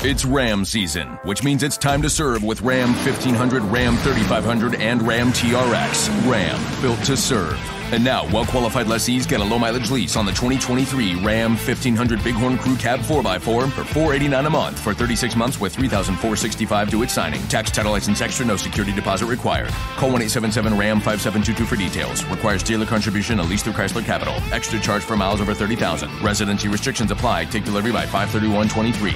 It's Ram season, which means it's time to serve with Ram 1500, Ram 3500, and Ram TRX. Ram, built to serve. And now, well-qualified lessees get a low-mileage lease on the 2023 Ram 1500 Bighorn Crew Cab 4x4 for $489 a month for 36 months with $3,465 due at signing. Tax, title, license extra, no security deposit required. Call 1-877-RAM-5722 for details. Requires dealer contribution, at least through Chrysler Capital. Extra charge for miles over 30,000. Residency restrictions apply. Take delivery by 5/31/23.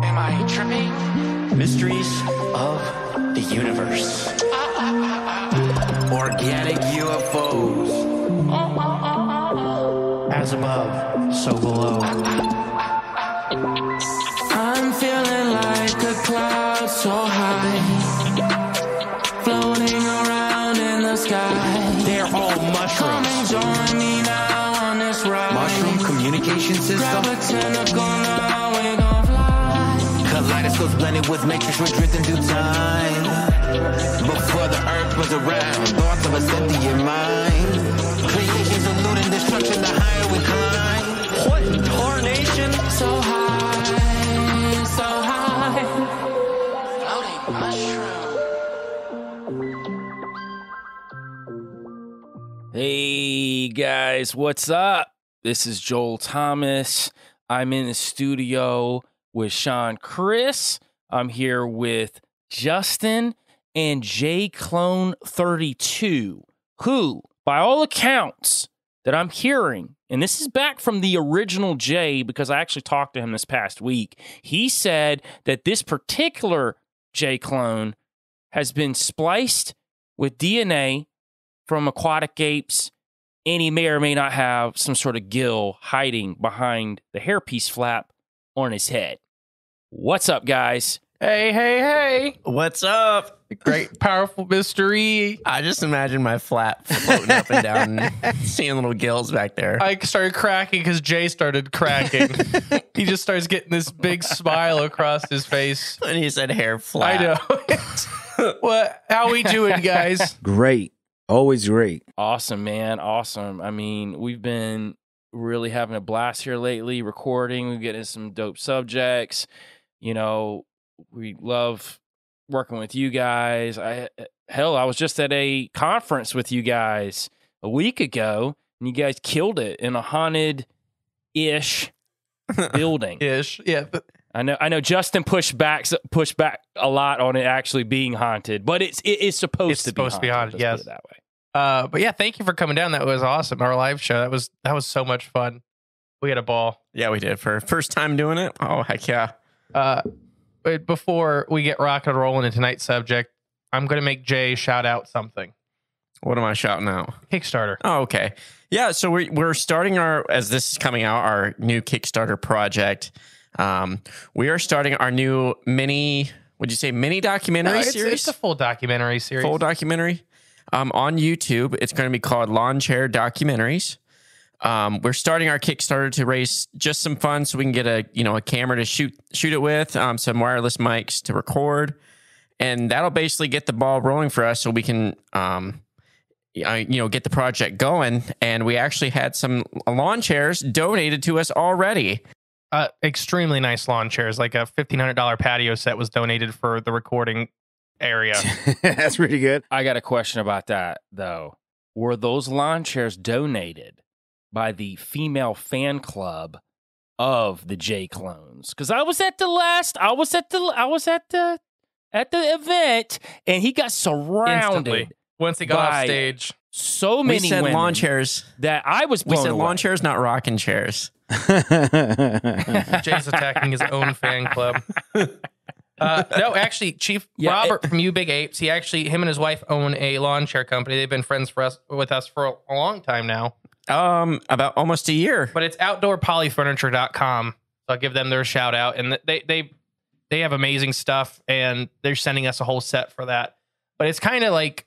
Am I tripping? Mysteries of the universe. Organic UFOs. As above, so below. I'm feeling like a cloud so high, floating around in the sky. They're all mushrooms. Come and join me now on this ride. Mushroom communication Grab system. a tentacle now, we're gonna fly. Kaleidoscopes blended with matrix, we're drifting through time. Before the earth was around, thoughts of a sentient mind. Creation's eluding destruction, the higher we climb. What tarnation? So high, so high. Floating mushroom. Hey guys, what's up? This is Joel Thomas. I'm in the studio with Sean Chris. I'm here with Justin and Jay Clone 32, who, by all accounts that I'm hearing, and this is back from the original Jay because I actually talked to him this past week, he said that this particular Jay Clone has been spliced with DNA from aquatic apes, and he may or may not have some sort of gill hiding behind the hairpiece flap on his head. What's up, guys? Hey. What's up? Great, powerful mystery. I just imagine my flap floating up and down and seeing little gills back there. I started cracking because Jay started cracking. He just starts getting this big smile across his face. And he said hair flap. I know. What? How we doing, guys? Great. Always great. Awesome, man. Awesome. I mean, we've been really having a blast here lately, recording. We're getting some dope subjects. You know, we love working with you guys. I was just at a conference with you guys a week ago, and you guys killed it in a haunted-ish building. Yeah. I know. Justin pushed back a lot on it actually being haunted, but it's supposed to be haunted. Yes, put it that way. But yeah, thank you for coming down. That was awesome. Our live show. That was so much fun. We had a ball. Yeah, we did. For first time doing it. Oh, heck yeah. But before we get rock and rolling in tonight's subject, I'm going to make Jay shout out something. What am I shouting out? Kickstarter. Oh, okay. Yeah, so we're starting as this is coming out, our new Kickstarter project. We are starting our new mini documentary series? It's a full documentary series. Full documentary on YouTube. It's going to be called Lawn Chair Documentaries. We're starting our Kickstarter to raise just some funds so we can get a camera to shoot it with, some wireless mics to record, and that'll basically get the ball rolling for us so we can get the project going. And we actually had some lawn chairs donated to us already. Extremely nice lawn chairs, like a $1,500 patio set was donated for the recording area. That's pretty good. I got a question about that though. Were those lawn chairs donated by the female fan club of the Jay Clones? Because I was at the event, and he got surrounded. Instantly. Once he got off stage. So many we said women lawn chairs. that I was blown We said away. lawn chairs, not rocking chairs. Jay's attacking his own fan club. No, actually, Chief Robert from You Big Apes, him and his wife own a lawn chair company. They've been friends with us for a long time now. About almost a year. But it's outdoorpolyfurniture.com. So I'll give them their shout out. And they have amazing stuff, and they're sending us a whole set for that. But it's kind of like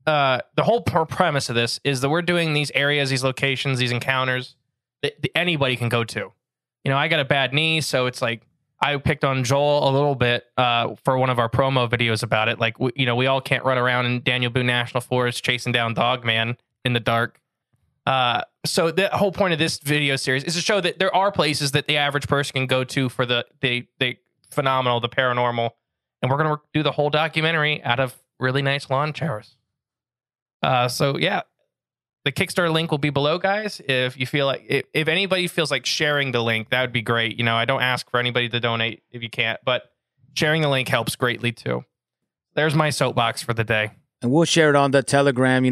the whole premise of this is that we're doing these areas, these locations, these encounters that anybody can go to. I got a bad knee, so it's like I picked on Joel a little bit for one of our promo videos about it. Like, we all can't run around in Daniel Boone National Forest chasing down Dogman in the dark. So the whole point of this video series is to show that there are places that the average person can go to for the phenomenal, the paranormal, and we're gonna do the whole documentary out of really nice lawn chairs. So yeah, the Kickstarter link will be below, guys. If you feel like if anybody feels like sharing the link, that would be great. You know, I don't ask for anybody to donate if you can't, but sharing the link helps greatly too. There's my soapbox for the day. And we'll share it on the Telegram,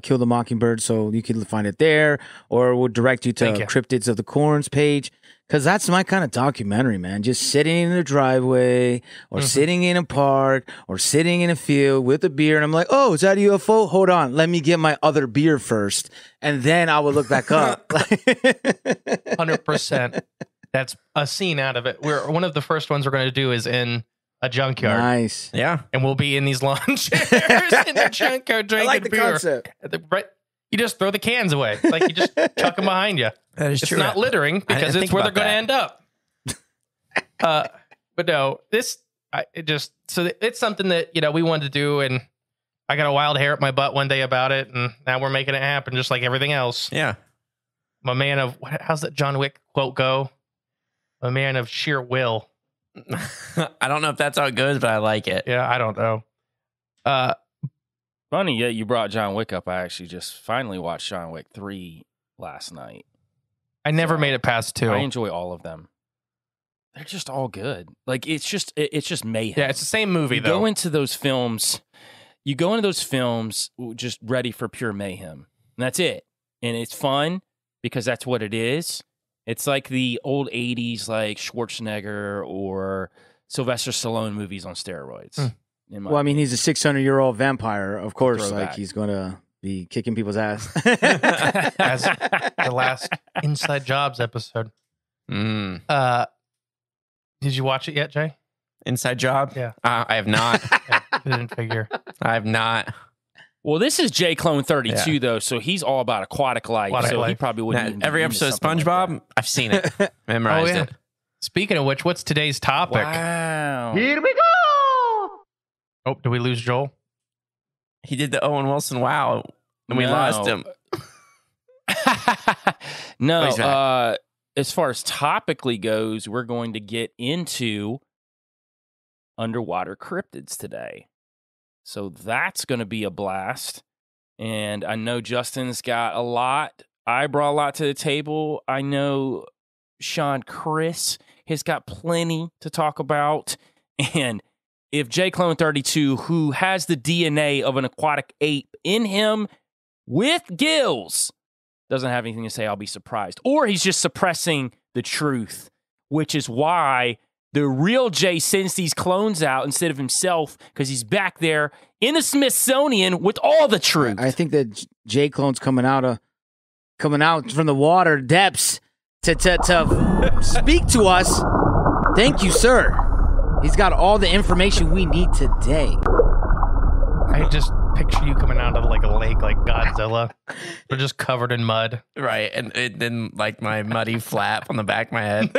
Kill the Mockingbird, so you can find it there, or we'll direct you to Cryptids of the Corns page, because that's my kind of documentary, man. Just sitting in the driveway, or sitting in a park, or sitting in a field with a beer, and I'm like, oh, is that a UFO? Hold on, let me get my other beer first, and then I will look back up. 100%. That's a scene out of it. One of the first ones we're going to do is in a junkyard. Nice. Yeah. And we'll be in these lawn chairs in the junkyard drinking I like the beer. concept. You just throw the cans away. Like you just chuck them behind you. That is it's true. not littering because it's where they're going to end up. But no, it's something that, we wanted to do. And I got a wild hair up my butt one day about it. And now we're making it happen just like everything else. Yeah. I'm a man of, how's that John Wick quote go? A man of sheer will. I don't know if that's how it goes, but I like it. Yeah, I don't know. Funny, yeah, you brought John Wick up. I actually just finally watched John Wick 3 last night. I never made it past 2. I enjoy all of them. They're just all good. Like it's just mayhem. Yeah, it's the same movie you though. Go into those films just ready for pure mayhem. And that's it. And it's fun because that's what it is. It's like the old 80s, like Schwarzenegger or Sylvester Stallone movies on steroids. Well, I mean, he's a 600-year-old vampire. Of course, Throwback. like he's going to be kicking people's ass. As the last Inside Jobs episode. Did you watch it yet, Jay? Inside Job? Yeah. I have not. I didn't figure. I have not. Well, this is Jay Clone 32, though, so he's all about aquatic life. He probably wouldn't. Now, even every get into episode of something SpongeBob, like I've seen it, memorized it. Speaking of which, what's today's topic? Wow. Here we go. Oh, did we lose Joel? He did the Owen Wilson wow, and we lost him. No, as far as topically goes, we're going to get into underwater cryptids today. So that's going to be a blast. And I know Justin's got a lot. I brought a lot to the table. I know Sean Chris has got plenty to talk about. And if Jay Clone 32, who has the DNA of an aquatic ape in him with gills, doesn't have anything to say, I'll be surprised. Or he's just suppressing the truth, which is why the real Jay sends these clones out instead of himself, because he's back there in the Smithsonian with all the truth. I think that Jay Clone's coming out from the water depths to speak to us. Thank you, sir. He's got all the information we need today. I just picture you coming out of like a lake like Godzilla. We're just covered in mud. Right, and then like my muddy flap on the back of my head.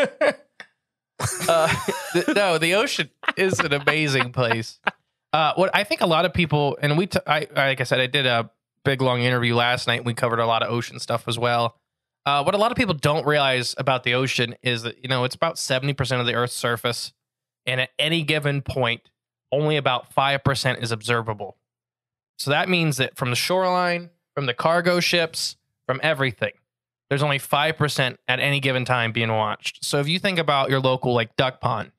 No, the ocean is an amazing place. What I think a lot of people, and like I said, I did a big long interview last night. We covered a lot of ocean stuff as well. What a lot of people don't realize about the ocean is that, it's about 70% of the Earth's surface. And at any given point, only about 5% is observable. So that means that from the shoreline, from the cargo ships, from everything, there's only 5% at any given time being watched. So if you think about your local like duck pond,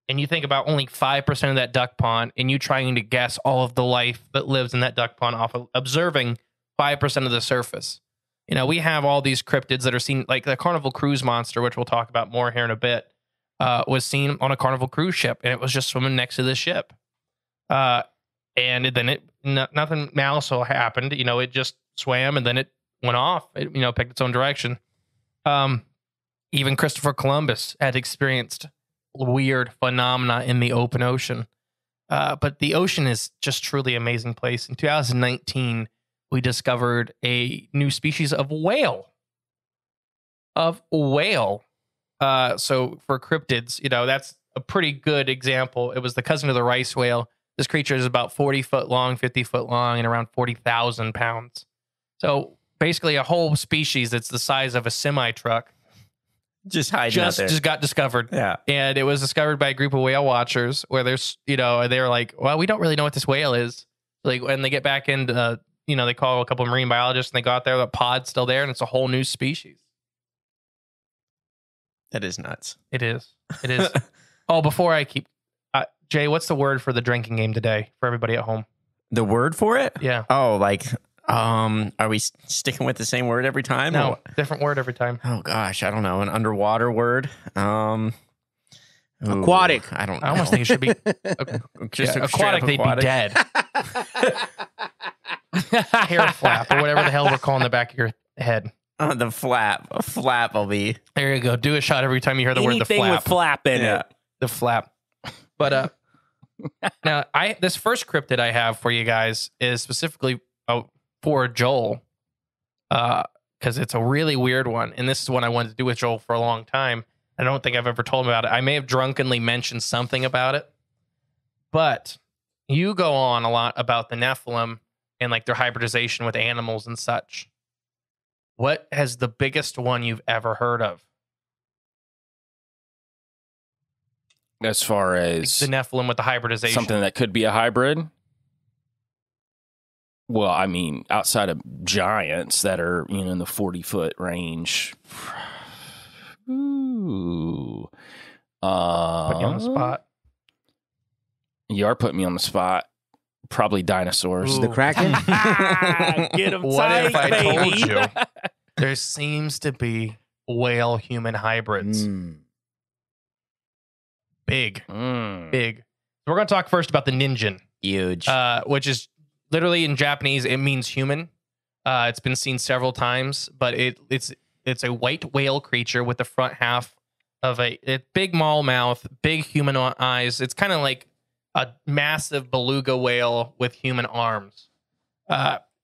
and you think about only 5% of that duck pond, and you trying to guess all of the life that lives in that duck pond off of observing 5% of the surface. We have all these cryptids that are seen, like the Carnival Cruise monster, which we'll talk about more here in a bit, was seen on a Carnival cruise ship, and it was just swimming next to the ship. And then nothing else happened. It just swam, and then it went off. It, picked its own direction. Even Christopher Columbus had experienced weird phenomena in the open ocean. But the ocean is just truly an amazing place. In 2019, we discovered a new species of whale. So for cryptids, that's a pretty good example. It was the cousin of the rice whale. This creature is about 40 foot long, 50 foot long, and around 40,000 pounds. So basically a whole species that's the size of a semi truck. Just hiding out there. Just got discovered. Yeah. And it was discovered by a group of whale watchers where there's, they were like, well, we don't really know what this whale is. Like when they get back into, they call a couple of marine biologists and they go out there, the pod's still there and it's a whole new species. That is nuts. It is. It is. Oh, before I keep, Jay, what's the word for the drinking game today for everybody at home? The word for it? Yeah. Oh, like, are we sticking with the same word every time? No, different word every time. Oh gosh, I don't know. An underwater word. Aquatic. I don't know. I almost think it should be Just a aquatic. They'd be dead. Hair flap or whatever the hell we're calling the back of your head. The flap. A flap will be. There you go. Do a shot every time you hear the word the Anything flap. with flap in it. The flap. But now this first cryptid I have for you guys is specifically for Joel, because it's a really weird one, and this is one I wanted to do with Joel for a long time. I don't think I've ever told him about it. I may have drunkenly mentioned something about it, but you go on a lot about the Nephilim and like their hybridization with animals and such. What has the biggest one you've ever heard of? As far as The Nephilim with the hybridization. something that could be a hybrid? Well, I mean, outside of giants that are, in the 40-foot range. Ooh. Put you on the spot. You are putting me on the spot. Probably dinosaurs. Ooh. The Kraken? Get 'em What tight, if I told baby. you there seems to be whale-human hybrids? Big. Big. So we're going to talk first about the Ningen, Huge. which is literally in Japanese, it means human. It's been seen several times, but it's a white whale creature with the front half of a big maul mouth, big human eyes. It's kind of like a massive beluga whale with human arms.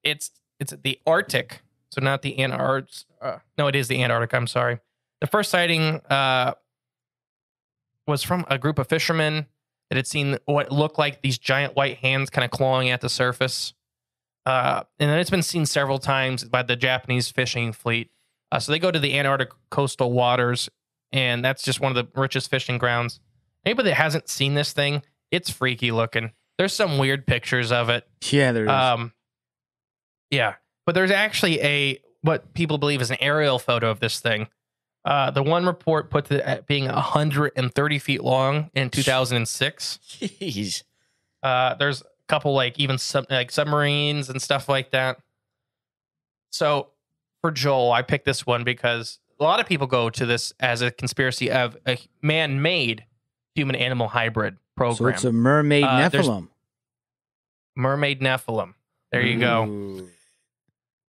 It's the Arctic, so not the Antarctic. No, it is the Antarctic. I'm sorry. The first sighting was from a group of fishermen that had seen what looked like these giant white hands kind of clawing at the surface. And then it's been seen several times by the Japanese fishing fleet. So they go to the Antarctic coastal waters, and that's just one of the richest fishing grounds. Anybody that hasn't seen this thing, it's freaky looking. There's some weird pictures of it. Yeah, there is. Yeah, but there's actually what people believe is an aerial photo of this thing. The one report put it at being 130 feet long in 2006. Jeez. There's a couple like submarines and stuff like that. So for Joel, I picked this one because a lot of people go to this as a conspiracy of a man-made human-animal hybrid program. So it's a mermaid Nephilim. Mermaid Nephilim. There you go. Ooh.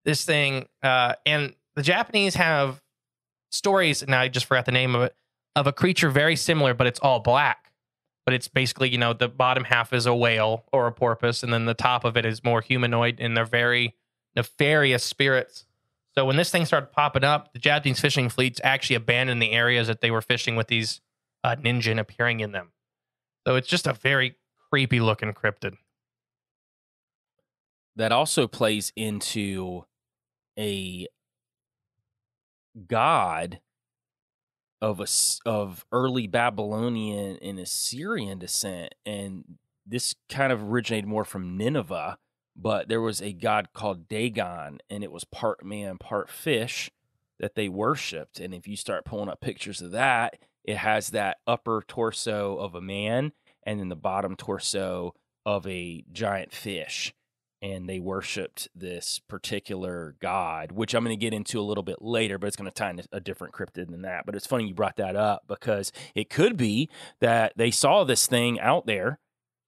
This thing, and the Japanese have stories, and I just forgot the name of it, of a creature very similar, but it's all black. But it's basically, the bottom half is a whale or a porpoise, and then the top of it is more humanoid, and they're very nefarious spirits. So when this thing started popping up, the Japanese fishing fleets actually abandoned the areas that they were fishing with these Ningen appearing in them. So it's just a very creepy looking cryptid. That also plays into a god of early Babylonian and Assyrian descent, and this kind of originated more from Nineveh, but there was a god called Dagon, and it was part man, part fish that they worshipped. And if you start pulling up pictures of that, it has that upper torso of a man and then the bottom torso of a giant fish. And they worshipped this particular god, which I'm going to get into a little bit later, but it's going to tie into a different cryptid than that. But it's funny you brought that up because it could be that they saw this thing out there,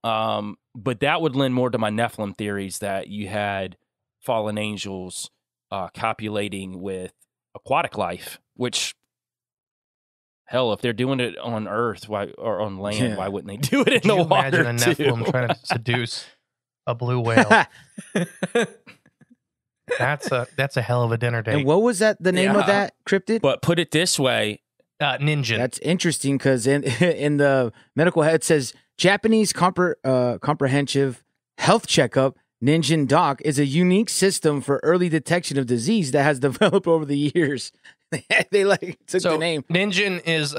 but that would lend more to my Nephilim theories that you had fallen angels copulating with aquatic life, which, hell, if they're doing it on Earth or on land, why wouldn't they do it in the water? Imagine a Nephilim trying to seduce a blue whale. That's a hell of a dinner date. And what was that? The name of that cryptid? But put it this way, Ninja. That's interesting because in the medical head it says Japanese comprehensive health checkup Ningen Doc is a unique system for early detection of disease that has developed over the years. They like took the name. Ningen is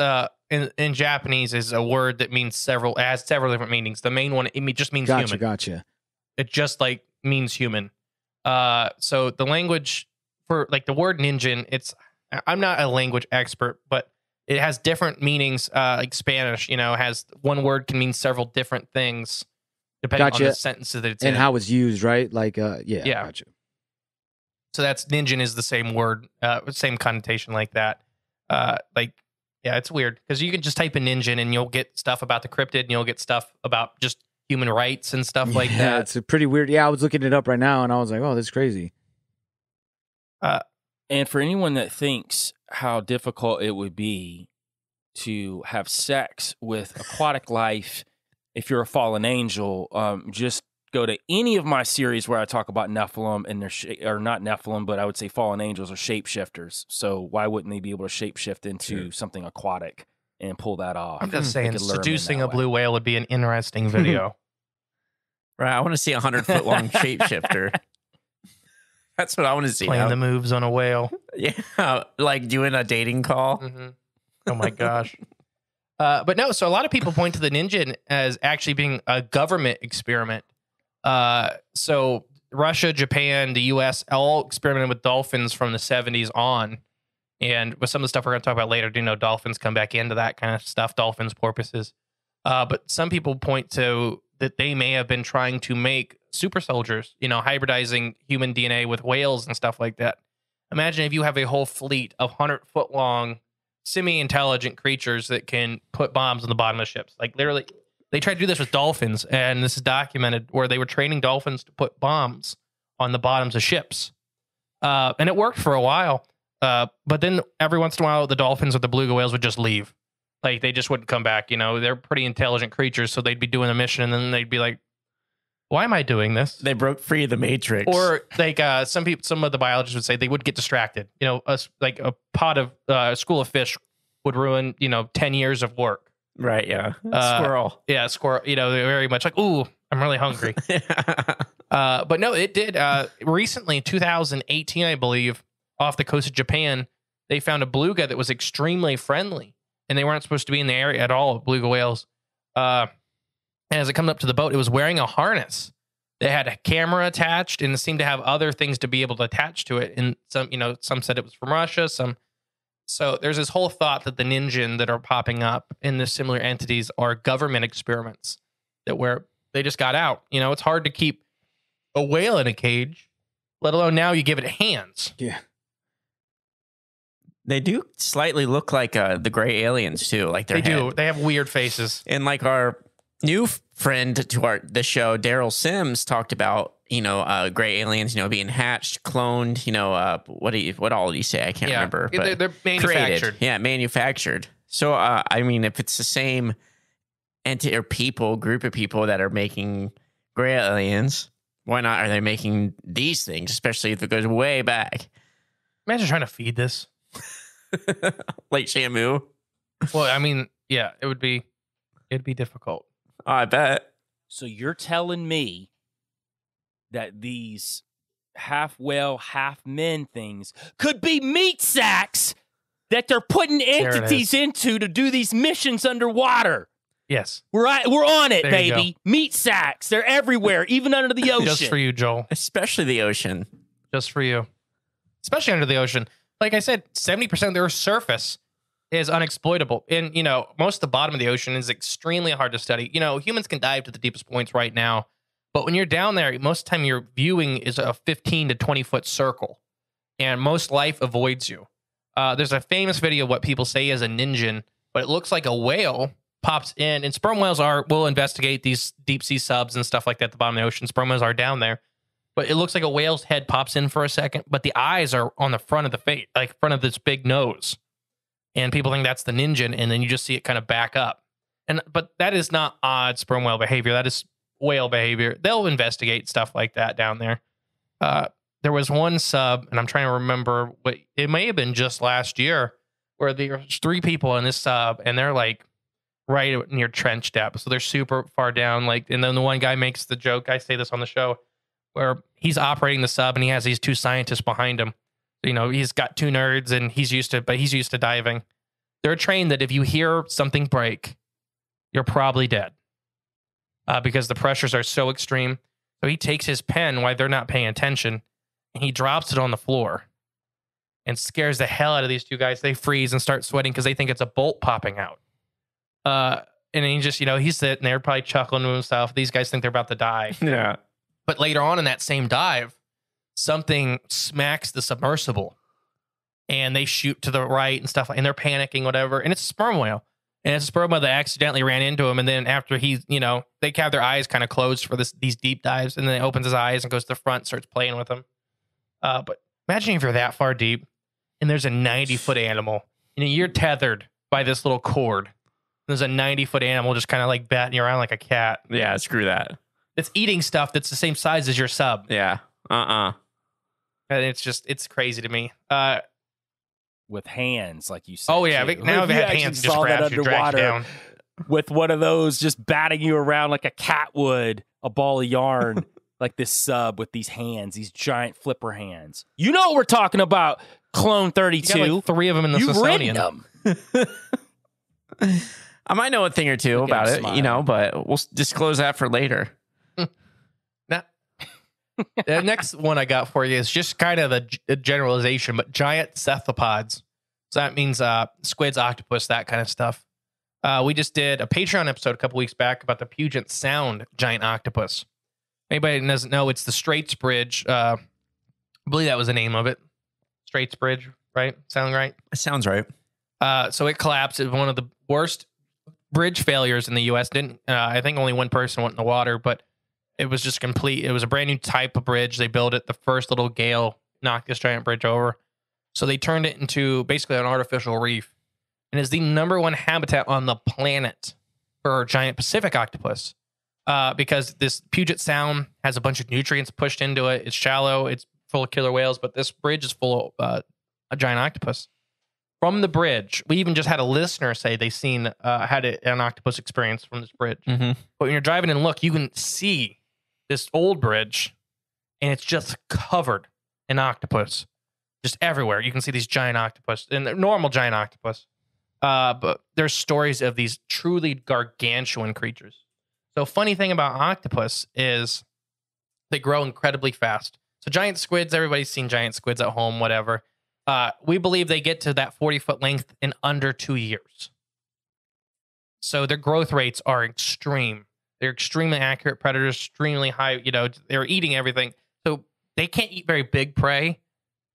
in Japanese is a word that means several. It has several different meanings. The main one it just means human. Gotcha. It just like means human. So the language for like the word Ningen, I'm not a language expert, but it has different meanings. Like Spanish, has one word can mean several different things depending on the sentences that it's in. And how it's used, right? Like, yeah. Gotcha. So Ningen is the same word, same connotation like that. It's weird because you can just type in Ningen and you'll get stuff about the cryptid and you'll get stuff about just human rights and stuff like that. Yeah, it's a pretty weird. Yeah, I was looking it up right now and I was like, oh, this is crazy. And for anyone that thinks how difficult it would be to have sex with aquatic life, if you're a fallen angel, just go to any of my series where I talk about Nephilim and or not Nephilim, but I would say fallen angels are shapeshifters. So why wouldn't they be able to shapeshift into something aquatic and pull that off? I'm just saying, seducing a blue whale would be an interesting video. Right, I want to see a 100-foot-long shapeshifter. That's what I want to see. Playing the moves on a whale. Yeah, like doing a dating call. Mm-hmm. Oh my gosh. But no, so a lot of people point to the Ningen as actually being a government experiment. So Russia, Japan, the U.S. all experimented with dolphins from the 70s on. And with some of the stuff we're going to talk about later, dolphins come back into that kind of stuff, dolphins, porpoises. But some people point to that they may have been trying to make super soldiers, hybridizing human DNA with whales and stuff like that. Imagine if you have a whole fleet of 100-foot-long semi-intelligent creatures that can put bombs on the bottom of ships. Like literally, they tried to do this with dolphins, and this is documented, where they were training dolphins to put bombs on the bottoms of ships. And it worked for a while. But then every once in a while, the dolphins or the beluga whales would just leave. Like they just wouldn't come back. They're pretty intelligent creatures, so they'd be doing a mission, and then they'd be like, why am I doing this? They broke free of the Matrix. Or like some of the biologists would say they would get distracted. Like a pot of school of fish would ruin 10 years of work. Right. Yeah. Squirrel. Yeah, squirrel. They're very much like, ooh, I'm really hungry. But no, it did. Recently, in 2018, I believe, off the coast of Japan, they found a beluga that was extremely friendly, and they weren't supposed to be in the area at all. Beluga whales. And as it comes up to the boat, it was wearing a harness. They had a camera attached, and it seemed to have other things to be able to attach to it. And some said it was from Russia. So there's this whole thought that the Ningen that are popping up in the similar entities are government experiments where they just got out. It's hard to keep a whale in a cage, let alone now you give it hands. Yeah. They do slightly look like the gray aliens too. Like they do. They have weird faces. And like our new friend to the show, Daryl Sims, talked about gray aliens, being hatched, cloned. What all did he say? I can't remember. But they're manufactured. Created. Yeah, manufactured. So I mean, if it's the same entity or group of people that are making gray aliens, why not are they making these things? Especially if it goes way back. Imagine trying to feed this. Like Shamu. Well, I mean, yeah, it'd be difficult. Oh, I bet. So you're telling me that these half whale, half men things could be meat sacks that they're putting entities into to do these missions underwater? Yes. We're on it, baby. Meat sacks. They're everywhere, even under the ocean. Just for you, Joel. Especially the ocean. Just for you. Especially under the ocean. Like I said, 70% of their surface is unexploitable. And, most of the bottom of the ocean is extremely hard to study. Humans can dive to the deepest points right now. But when you're down there, most of the time your viewing is a 15 to 20-foot circle. And most life avoids you. There's a famous video of what people say is a Ningen, but it looks like a whale pops in. And sperm whales will investigate these deep sea subs and stuff like that at the bottom of the ocean. Sperm whales are down there. But it looks like a whale's head pops in for a second, but the eyes are on the front of the face, like front of this big nose. And people think that's the Ningen, and then you just see it kind of back up. But that is not odd sperm whale behavior. That is whale behavior. They'll investigate stuff like that down there. There was one sub, and I'm trying to remember, it may have been just last year, where there's 3 people in this sub, and they're like right near trench depth. So they're super far down. And then the one guy makes the joke, I say this on the show, where he's operating the sub and he has these two scientists behind him. You know, he's got two nerds and he's used to diving. They're trained that if you hear something break, you're probably dead because the pressures are so extreme. So he takes his pen while they're not paying attention and he drops it on the floor and scares the hell out of these two guys. They freeze and start sweating because they think it's a bolt popping out. And he just, you know, he's sitting there probably chuckling to himself. These guys think they're about to die. Yeah. But later on in that same dive, something smacks the submersible and they shoot to the right and stuff, and they're panicking, whatever. And it's a sperm whale. And it's a sperm whale that accidentally ran into him. And then after he, you know, they have their eyes kind of closed for these deep dives. And then he opens his eyes and goes to the front and starts playing with them. But imagine if you're that far deep and there's a 90-foot animal and you're tethered by this little cord. There's a 90-foot animal just kind of like batting you around like a cat. Yeah, screw that. It's eating stuff that's the same size as your sub. Yeah. And it's crazy to me. With hands, like you said. Oh yeah, too. now If they you have actually hands just saw that grabs you, drags you down. with one of those just batting you around like a cat would, a ball of yarn, like this sub with these hands, these giant flipper hands. You know what we're talking about, Clone 32. You got like 3 of them in the You've Smithsonian. written them. I might know a thing or two Look at about him it, smiling. you know, but we'll disclose that for later. Now, the next one I got for you is just kind of a generalization, but giant cephalopods. So that means squids, octopus, that kind of stuff. We just did a Patreon episode a couple weeks back about the Puget Sound giant octopus. Anybody that doesn't know, it's the Straits Bridge. I believe that was the name of it. Straits Bridge, right? Sound right? It sounds right. So it collapsed. It was one of the worst bridge failures in the U.S. I think only one person went in the water, but it was just complete. It was a brand new type of bridge. They built it. The first little gale knocked this giant bridge over. So they turned it into basically an artificial reef, and is the #1 habitat on the planet for giant Pacific octopus. Because this Puget Sound has a bunch of nutrients pushed into it. It's shallow. It's full of killer whales, but this bridge is full of a giant octopus. From the bridge, we even just had a listener say they seen an octopus experience from this bridge. Mm-hmm. But when you're driving and look, you can see this old bridge, and it's just covered in octopus, just everywhere. You can see these giant octopus, and they're normal giant octopus. But there's stories of these truly gargantuan creatures. So funny thing about octopus is they grow incredibly fast. So giant squids, everybody's seen giant squids at home, whatever. We believe they get to that 40-foot length in under 2 years. So their growth rates are extreme. They're extremely accurate predators, extremely high. You know, they're eating everything. So they can't eat very big prey.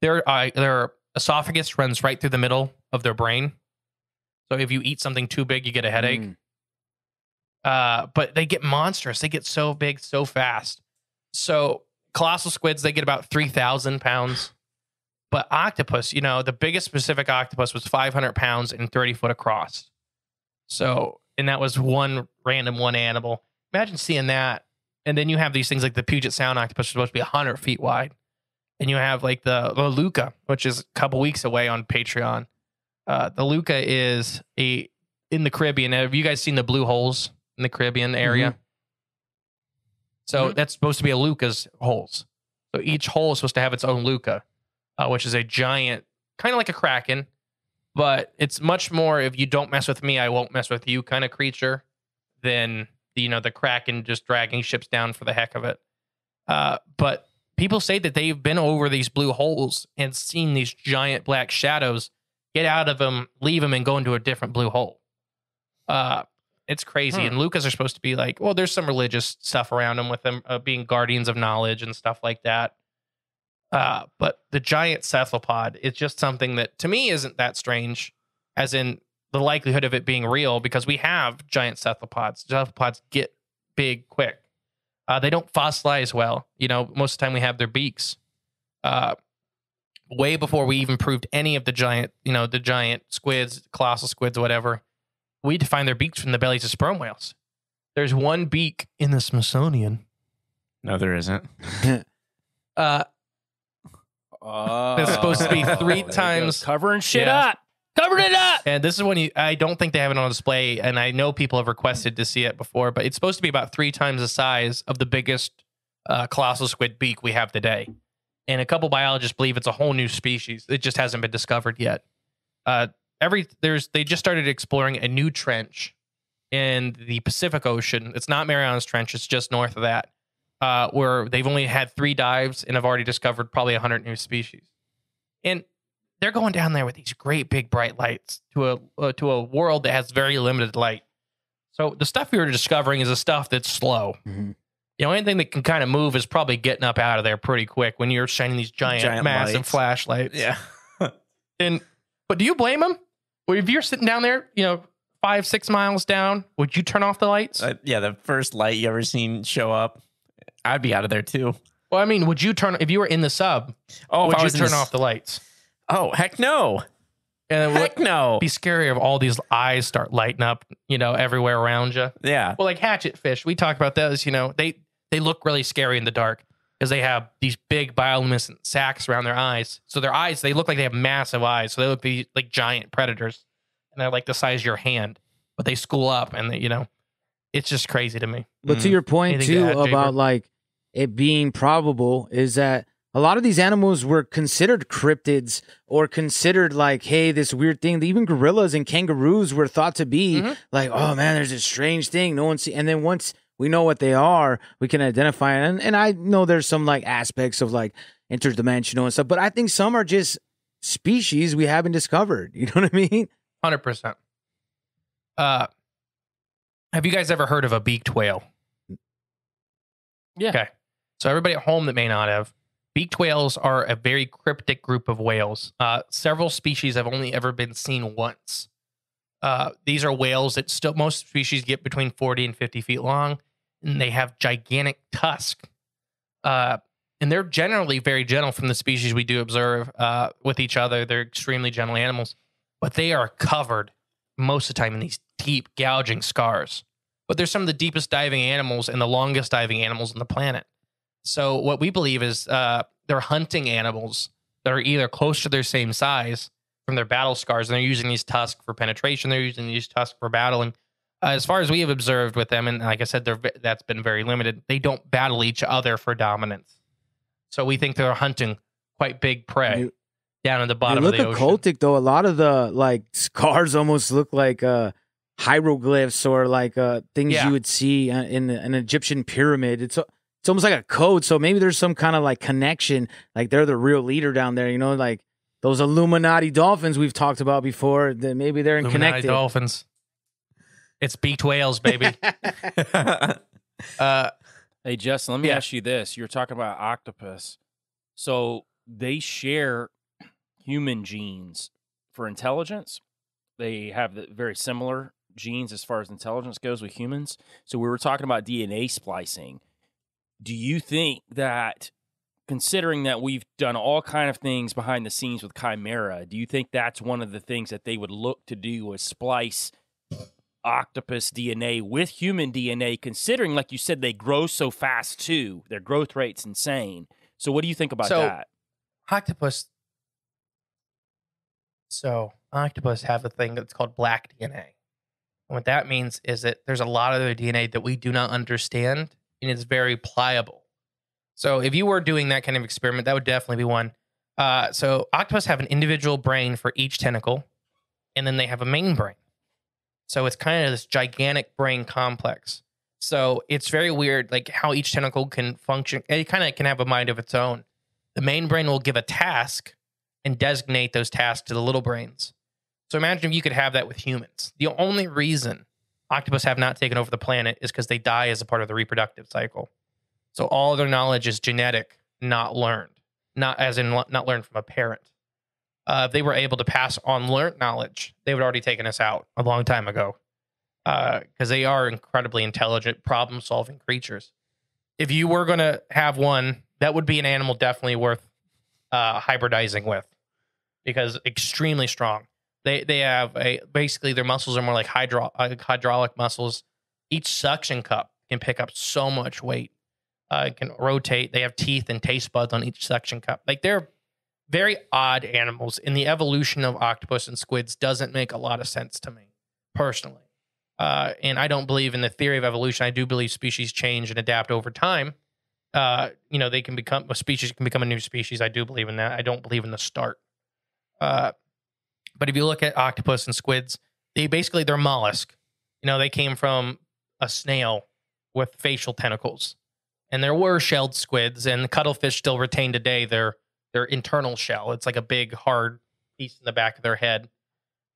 Their esophagus runs right through the middle of their brain. So if you eat something too big, you get a headache. But they get monstrous. They get so big so fast. So colossal squids, they get about 3,000 pounds. But octopus, you know, the biggest Pacific octopus was 500 pounds and 30 foot across. So, and that was one animal. Imagine seeing that. And then you have these things like the Puget Sound octopus, is supposed to be 100 feet wide. And you have like the Luca, which is a couple weeks away on Patreon. The Luca is in the Caribbean. Have you guys seen the blue holes in the Caribbean area? Mm-hmm. So that's supposed to be a Luca's holes. So each hole is supposed to have its own Luca. Which is a giant, kind of like a kraken, but it's much more if you don't mess with me, I won't mess with you kind of creature than the kraken just dragging ships down for the heck of it. But people say that they've been over these blue holes and seen these giant black shadows get out of them, leave them, and go into a different blue hole. It's crazy. And Lucas are supposed to be like, well, there's some religious stuff around them with them being guardians of knowledge and stuff like that. But the giant cephalopod is just something that to me isn't that strange, as in the likelihood of it being real, because we have giant cephalopods. Cephalopods get big quick. They don't fossilize well. You know, most of the time we have their beaks. Way before we even proved any of the giant squids, colossal squids, whatever, we defined their beaks from the bellies of sperm whales. There's one beak in the Smithsonian. No, there isn't. It's supposed to be 3 times covering shit up. Covered it up. And this is when I don't think they have it on display, and I know people have requested to see it before, but it's supposed to be about 3 times the size of the biggest colossal squid beak we have today. And a couple biologists believe it's a whole new species. It just hasn't been discovered yet. They just started exploring a new trench in the Pacific Ocean. It's not Mariana's Trench. It's just north of that, where they've only had 3 dives and have already discovered probably 100 new species. And they're going down there with these great big bright lights to a world that has very limited light. So the stuff we were discovering is the stuff that's slow. Mhm. The only thing that can kind of move is probably getting up out of there pretty quick when you're shining these giant massive lights. flashlights. Yeah. But do you blame them? Well, if you're sitting down there, 5-6 miles down, would you turn off the lights? Yeah, the first light you ever seen show up, I'd be out of there too. Well, I mean, would you turn if you were in the sub? Oh, would if I you was in turn the off the lights? Oh, heck no. And it Heck no. would be scary if all these eyes start lighting up, everywhere around you. Yeah. Well, like hatchet fish, we talk about those. They look really scary in the dark because they have these big bioluminescent sacs around their eyes. So their eyes, they look like they have massive eyes. So they would be like giant predators, and they're like the size of your hand. But they school up, and it's just crazy to me. But to your point Anything too to add, Jaber? about like it being probable is that a lot of these animals were considered cryptids or considered like, hey, this weird thing. Even gorillas and kangaroos were thought to be like, oh man, there's this strange thing. No one see. And then once we know what they are, we can identify it. And I know there's some like aspects of like interdimensional and stuff, but I think some are just species we haven't discovered. You know what I mean? 100%. Have you guys ever heard of a beaked whale? Yeah. Okay. So everybody at home that may not have, beaked whales are a very cryptic group of whales. Several species have only ever been seen once. These are whales that most species get between 40 and 50 feet long, and they have gigantic tusks. And they're generally very gentle from the species we do observe with each other. They're extremely gentle animals, but they are covered most of the time in these deep gouging scars. But they're some of the deepest diving animals and the longest diving animals on the planet. So what we believe is they're hunting animals that are either close to their same size from their battle scars, and they're using these tusks for penetration. They're using these tusks for battling. As far as we have observed with them, and like I said, that's been very limited. They don't battle each other for dominance. So we think they're hunting quite big prey down in the bottom of the ocean. They look occultic though. A lot of the like scars almost look like hieroglyphs or like things you would see in an Egyptian pyramid. It's almost like a code. So maybe there's some kind of like connection. Like they're the real leader down there. Like those Illuminati dolphins we've talked about before. That maybe they're Illuminati connected. Dolphins. It's beaked whales, baby. Hey, Justin, let me ask you this. You're talking about octopus. So they share human genes for intelligence. They have very similar genes as far as intelligence goes with humans. So we were talking about DNA splicing. Do you think that, considering that we've done all kind of things behind the scenes with Chimera, do you think that's one of the things that they would look to do is splice octopus DNA with human DNA, considering, like you said, they grow so fast too? Their growth rate's insane. So what do you think about that? Octopus have a thing that's called black DNA. And what that means is that there's a lot of their DNA that we do not understand, and it's very pliable. So if you were doing that kind of experiment, that would definitely be one. So octopus have an individual brain for each tentacle, and then they have a main brain. So it's kind of this gigantic brain complex. So it's very weird, like how each tentacle can function. It kind of can have a mind of its own. The main brain will give a task and designate those tasks to the little brains. So imagine if you could have that with humans. The only reason octopus have not taken over the planet is because they die as a part of the reproductive cycle. So all of their knowledge is genetic, not learned. Not learned from a parent. If they were able to pass on learned knowledge, they would already taken us out a long time ago. Because they are incredibly intelligent, problem-solving creatures. If you were going to have one, that would be an animal definitely worth hybridizing with, because extremely strong. They have basically their muscles are more like hydraulic muscles. Each suction cup can pick up so much weight. It can rotate. They have teeth and taste buds on each suction cup. Like, they're very odd animals, and the evolution of octopus and squids doesn't make a lot of sense to me personally. And I don't believe in the theory of evolution. I do believe species change and adapt over time. they can become a species, can become a new species. I do believe in that. I don't believe in the start. But if you look at octopus and squids, they're mollusk. They came from a snail with facial tentacles, and there were shelled squids, and the cuttlefish still retain today their internal shell. It's like a big hard piece in the back of their head.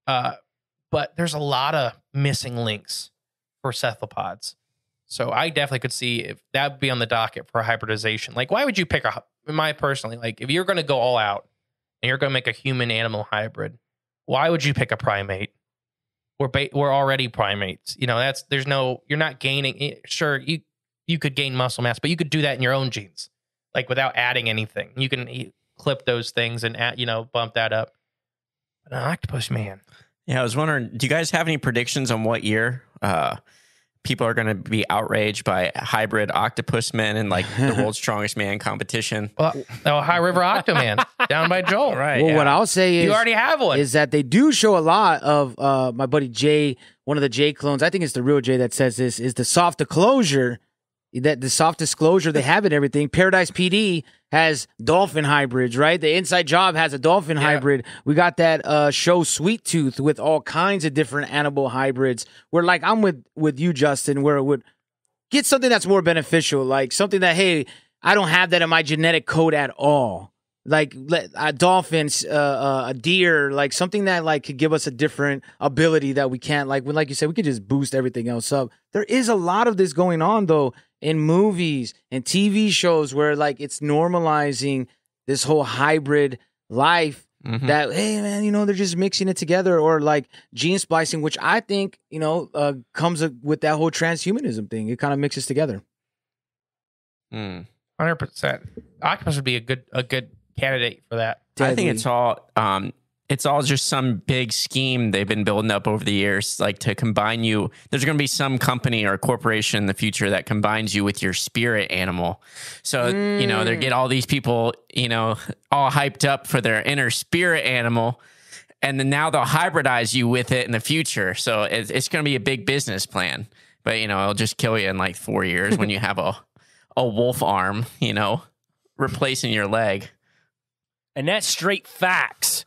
But there's a lot of missing links for cephalopods. So I definitely could see if that would be on the docket for hybridization. Like, why would you pick if you're going to go all out and you're going to make a human animal hybrid, why would you pick a primate? We're already primates. You're not gaining. Sure, you could gain muscle mass, but you could do that in your own genes, like without adding anything. You can clip those things and bump that up. But an octopus, man. Yeah, I was wondering, do you guys have any predictions on what year people are going to be outraged by hybrid octopus men and like the world's strongest man competition? Well, High River Octoman down by Joel. Right. Well, what I'll say is you already have one. Is that they do show a lot of my buddy Jay, one of the Jay clones. I think it's the real Jay that says this is the soft disclosure. That the soft disclosure they have in everything. Paradise PD has dolphin hybrids, right? The Inside Job has a dolphin hybrid. We got that show Sweet Tooth with all kinds of different animal hybrids. Where like I'm with you, Justin, where it would get something that's more beneficial, like something that, hey, I don't have that in my genetic code at all. Like dolphins, a deer, like something that like could give us a different ability that we can't. Like when, like you said, we could just boost everything else up. There is a lot of this going on though in movies and TV shows where like it's normalizing this whole hybrid life. Mm-hmm. That, hey man, they're just mixing it together, or like gene splicing, which I think comes with that whole transhumanism thing. It kind of mixes together. 100%. Octopus would be a good candidate for that. Deadly. I think it's all just some big scheme they've been building up over the years, like to combine you. There's going to be some company or corporation in the future that combines you with your spirit animal. So, they get all these people, all hyped up for their inner spirit animal. And then now they'll hybridize you with it in the future. So it's going to be a big business plan. But, it'll just kill you in like 4 years when you have a wolf arm, replacing your leg. And that's straight facts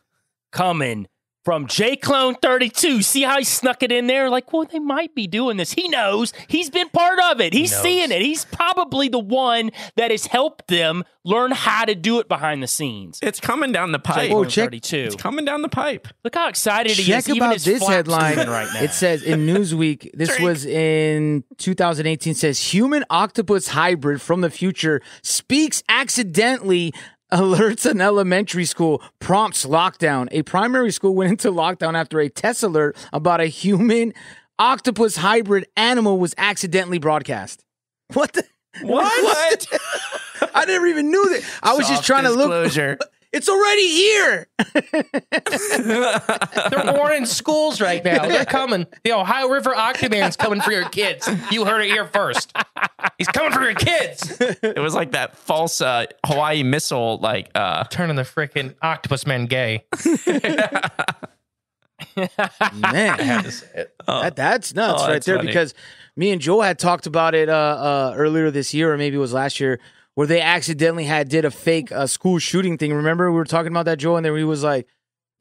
coming from Jay Clone 32. See how he snuck it in there? Like, well, they might be doing this. He knows. He's been part of it. He's seeing it. He's probably the one that has helped them learn how to do it behind the scenes. It's coming down the pipe. Oh, check. 32. It's coming down the pipe. Look how excited he is. Check about this headline right now. It says in Newsweek, this was in 2018, says human octopus hybrid from the future speaks accidentally, alerts an elementary school, prompts lockdown. A primary school went into lockdown after a test alert about a human octopus hybrid animal was accidentally broadcast. What the? What? I never even knew that. I was just trying to look. It's already here. They're warning schools right now. They're coming. The Ohio River Octoman's coming for your kids. You heard it here first. He's coming for your kids. It was like that false Hawaii missile, like turning the freaking octopus men gay. Man, I had to say it. That's nuts right there, funny. Because me and Joel had talked about it earlier this year, or maybe it was last year, where they accidentally did a fake school shooting thing. Remember, we were talking about that, Joel, and then he was like,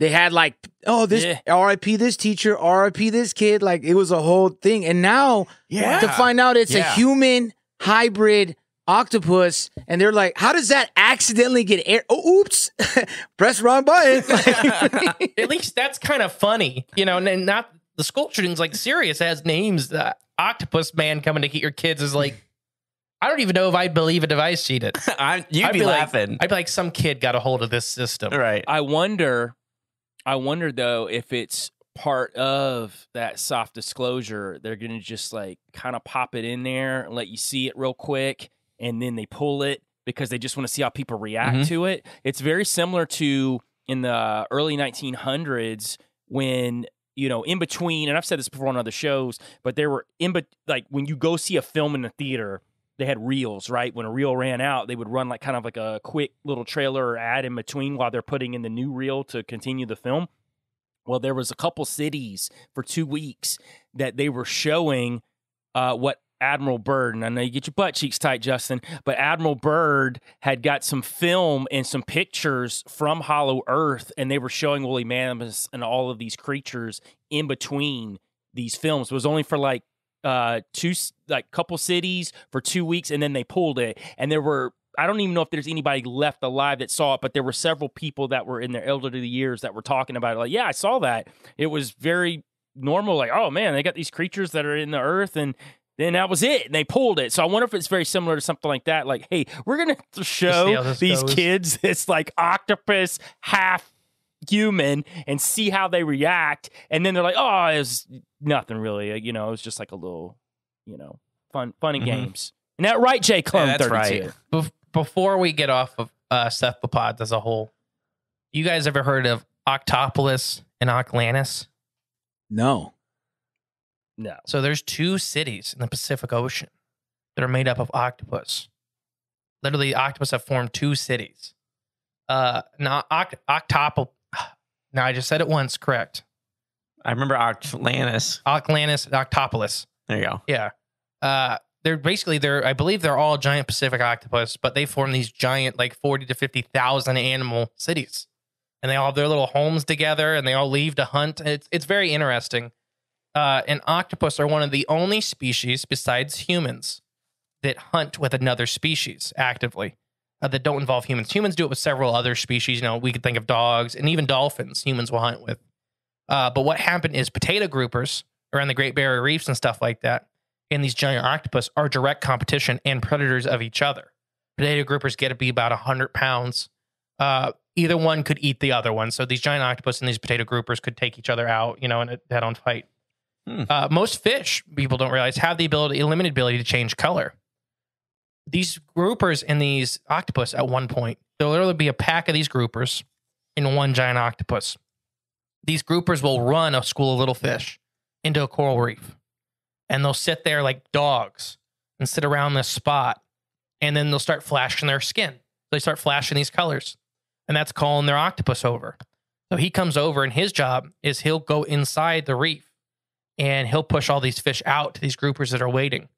they had like, R.I.P. this teacher, R.I.P. this kid. Like, it was a whole thing. And now to find out it's a human hybrid octopus, and they're like, how does that accidentally get air? Oh, oops, press wrong button. At least that's kind of funny, and not the school shootings like serious. It has names. The octopus man coming to get your kids is like, I don't even know if I'd believe a device cheated. You'd be laughing. I'd be like, some kid got a hold of this system. Right. I wonder though, if it's part of that soft disclosure, they're going to just like kind of pop it in there and let you see it real quick. And then they pull it because they just want to see how people react to it. It's very similar to in the early 1900s when, in between, and I've said this before on other shows, but there were like when you go see a film in the theater, they had reels, right? When a reel ran out, they would run like kind of like a quick little trailer or ad in between while they're putting in the new reel to continue the film. Well, there was a couple cities for 2 weeks that they were showing what Admiral Byrd, and I know you get your butt cheeks tight, Justin, but Admiral Byrd had got some film and some pictures from Hollow Earth, and they were showing woolly mammoths and all of these creatures in between these films. It was only for like couple cities for 2 weeks, and then they pulled it. And there were, I don't even know if there's anybody left alive that saw it, but there were several people that were in their elderly years that were talking about it. Like, yeah, I saw that. It was very normal. Like, oh man, they got these creatures that are in the earth, and then that was it. And they pulled it. So I wonder if it's very similar to something like that. Like, hey, we're going to show these kids this like octopus half human and see how they react. And then they're like, oh, it's nothing really. You know, it's just like a little, you know, fun and games. Isn't that right, Jay Clone? Yeah, that's 32. Right. Before we get off of cephalopods as a whole, you guys ever heard of Octopolis and Atlantis? No. So there's 2 cities in the Pacific Ocean that are made up of octopus. Literally, octopus have formed 2 cities. Now, I just said it once, correct. I remember Atlantis. Atlantis, Octopolis. There you go. Yeah. I believe they're all giant Pacific octopus, but they form these giant, like 40 to 50,000 animal cities. And they all have their little homes together, and they all leave to hunt. It's very interesting. And octopus are one of the only species besides humans that hunt with another species actively, that don't involve humans. Humans do it with several other species. You know, we could think of dogs and even dolphins humans will hunt with. But what happened is potato groupers around the Great Barrier Reefs and stuff like that, and these giant octopus are direct competition and predators of each other. Potato groupers get to be about 100 pounds. Either one could eat the other one. So these giant octopus and these potato groupers could take each other out, you know, in a head-on fight. Most fish, people don't realize, have the limited ability to change color. These groupers and these octopus, at one point, there'll literally be a pack of these groupers in one giant octopus. These groupers will run a school of little fish into a coral reef, and they'll sit there like dogs and sit around this spot, and then they'll start flashing their skin. They start flashing these colors, and that's calling their octopus over. So he comes over, and his job is he'll go inside the reef, and he'll push all these fish out to these groupers that are waiting.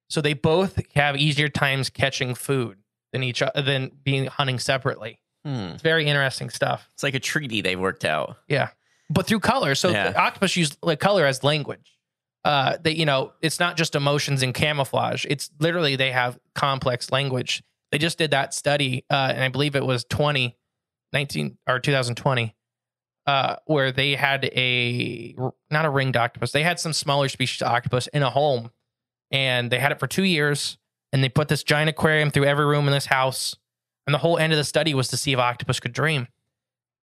So they both have easier times catching food than being hunting separately. It's very interesting stuff. It's like a treaty they worked out. Yeah, but through color. So the octopus use like color as language. It's not just emotions and camouflage. It's literally they have complex language. They just did that study, and I believe it was 2020. Where they had not a ringed octopus. They had some smaller species of octopus in a home, and they had it for 2 years, and they put this giant aquarium through every room in this house. And the whole end of the study was to see if octopus could dream.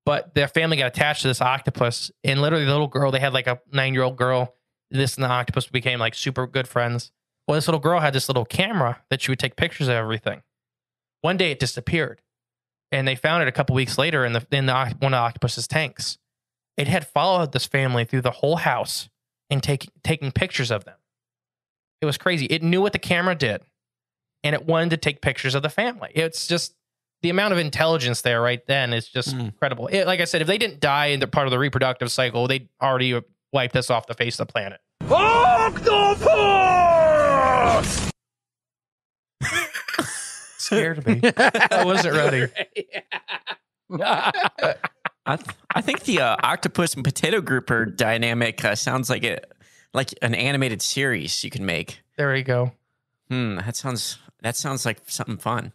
But their family got attached to this octopus, and literally the little girl, they had like a 9-year-old girl. This and the octopus became like super good friends. Well, this little girl had this little camera that she would take pictures of everything. One day it disappeared. And they found it a couple weeks later in one of the octopus's tanks. It had followed this family through the whole house and taking pictures of them. It was crazy. It knew what the camera did, and it wanted to take pictures of the family. It's just the amount of intelligence there right then is just incredible. Like I said, if they didn't die in the part of the reproductive cycle, they'd already wiped us off the face of the planet. Octopus! Scared me. I wasn't ready. I think the octopus and potato grouper dynamic sounds like an animated series you can make. There you go. That sounds like something fun.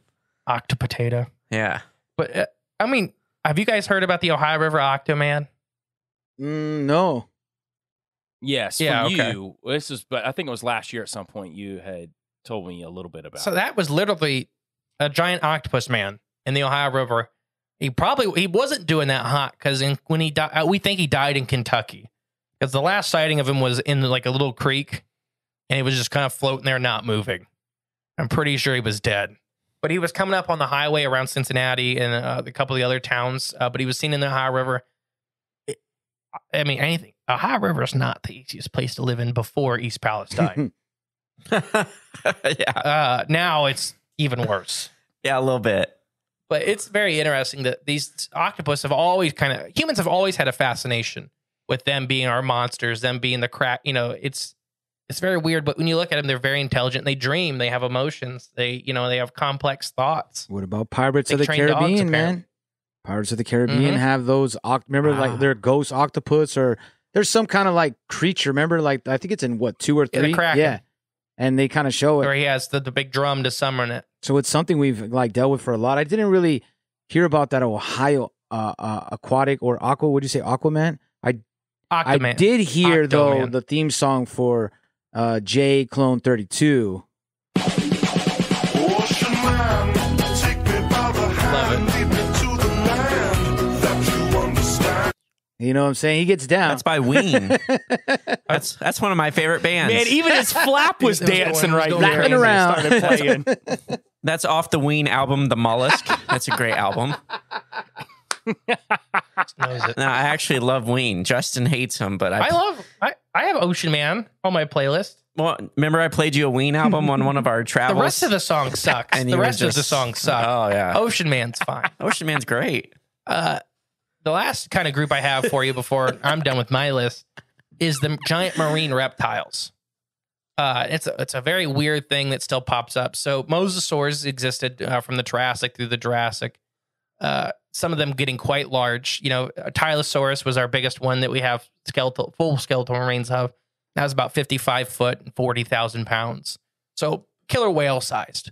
Octopotato. Yeah. But I mean, have you guys heard about the Ohio River Octoman? No. Yes. Yeah. From Okay. you. But I think it was last year at some point you had told me a little bit about. So it. that was literally a giant octopus man in the Ohio River. He wasn't doing that hot because when he died, we think he died in Kentucky because the last sighting of him was in like a little creek, and he was just kind of floating there, not moving. I'm pretty sure he was dead, but he was coming up on the highway around Cincinnati and a couple of the other towns. But he was seen in the Ohio River. Ohio River is not the easiest place to live in before East Palestine. Yeah. Now it's even worse. Yeah, a little bit. But it's very interesting that these octopus humans have always had a fascination with them being our monsters, them being the crack. You know, it's It's very weird, but when you look at them, they're very intelligent. They dream. They have emotions. They have complex thoughts. What about Pirates of the train dogs, Caribbean, apparently. man? Pirates of the Caribbean have those. Remember, like they're ghost octopus, or there's some kind of like creature. Remember, like I think it's in what 2 or 3. The Kraken. Yeah, and they kind of show it. Where he has the big drum to summon it. So it's something we've like dealt with for a lot. I didn't really hear about that Ohio aquatic or aqua. Would you say Aquaman? I did hear though the theme song for Jay Clone 32. You know what I'm saying? He gets down. That's by Ween. that's one of my favorite bands. Man, even his flap was dancing right there. Flapping around. Started playing. That's off the Ween album, The Mollusk. That's a great album. No, I actually love Ween. Justin hates him, but I have Ocean Man on my playlist. Well, remember I played you a Ween album on one of our travels? The rest of the song sucks. And the rest of the song sucks. Oh, yeah. Ocean Man's fine. Ocean Man's great. The last kind of group I have for you before I'm done with my list is the giant marine reptiles. It's a very weird thing that still pops up. So mosasaurs existed from the Triassic through the Jurassic. Some of them getting quite large. Tylosaurus was our biggest one that we have full skeletal remains of. That was about 55 foot and 40,000 pounds. So killer whale sized.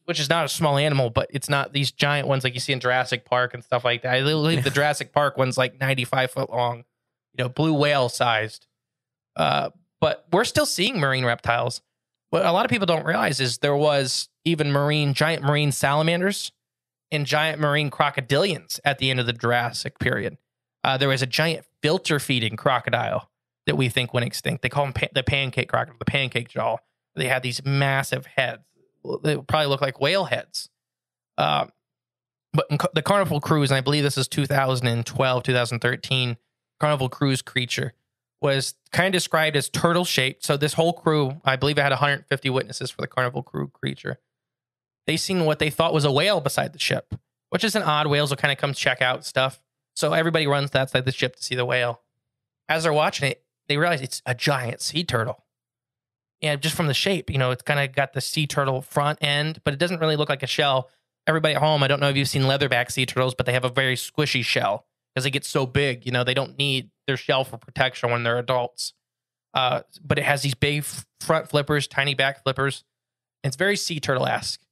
Which is not a small animal, but it's not these giant ones like you see in Jurassic Park and stuff like that. I believe the Jurassic Park one's like 95 foot long, blue whale sized. But we're still seeing marine reptiles. What a lot of people don't realize is there was even giant marine salamanders and giant marine crocodilians at the end of the Jurassic period. There was a giant filter feeding crocodile that we think went extinct. They call them the pancake crocodile, the pancake jaw. They had these massive heads. They probably look like whale heads. But in the Carnival Cruise, and I believe this is 2012, 2013, Carnival Cruise creature was kind of described as turtle shaped. So this whole crew, I believe it had 150 witnesses for the Carnival Crew creature. They seen what they thought was a whale beside the ship, which is an odd. Whales will kind of come check out stuff. So everybody runs to that side of the ship to see the whale. As they're watching it, they realize it's a giant sea turtle. And just from the shape, it's kind of got the sea turtle front end, but it doesn't really look like a shell. Everybody at home, I don't know if you've seen leatherback sea turtles, but they have a very squishy shell because they get so big. They don't need their shell for protection when they're adults. But it has these big front flippers, tiny back flippers. It's very sea turtle-esque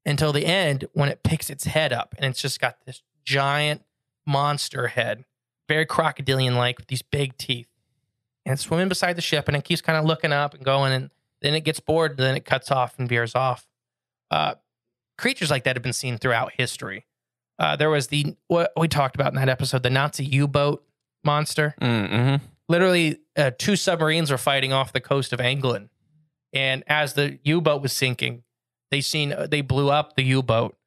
until the end when it picks its head up and it's just got this giant monster head, very crocodilian-like with these big teeth. And it's swimming beside the ship, and it keeps kind of looking up and going, and then it gets bored, and then it cuts off and veers off. Creatures like that have been seen throughout history. There was what we talked about in that episode, the Nazi U-boat monster. Mm-hmm. Literally, 2 submarines were fighting off the coast of England, and as the U-boat was sinking, they blew up the U-boat,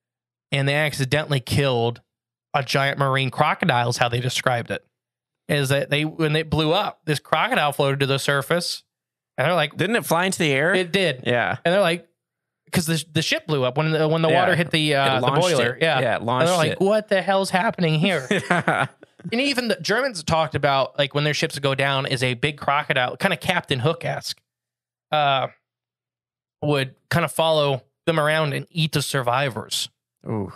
and they accidentally killed a giant marine crocodile, is how they described it. Is that when they blew up, this crocodile floated to the surface, and they're like, didn't it fly into the air? It did. Yeah. And they're like, because the ship blew up when the water hit the boiler. It. Yeah. It launched. And they're like, it. what the hell's happening here? And even the Germans talked about, like, when their ships go down, is a big crocodile, kind of Captain Hook-esque, would kind of follow them around and eat the survivors. Ooh.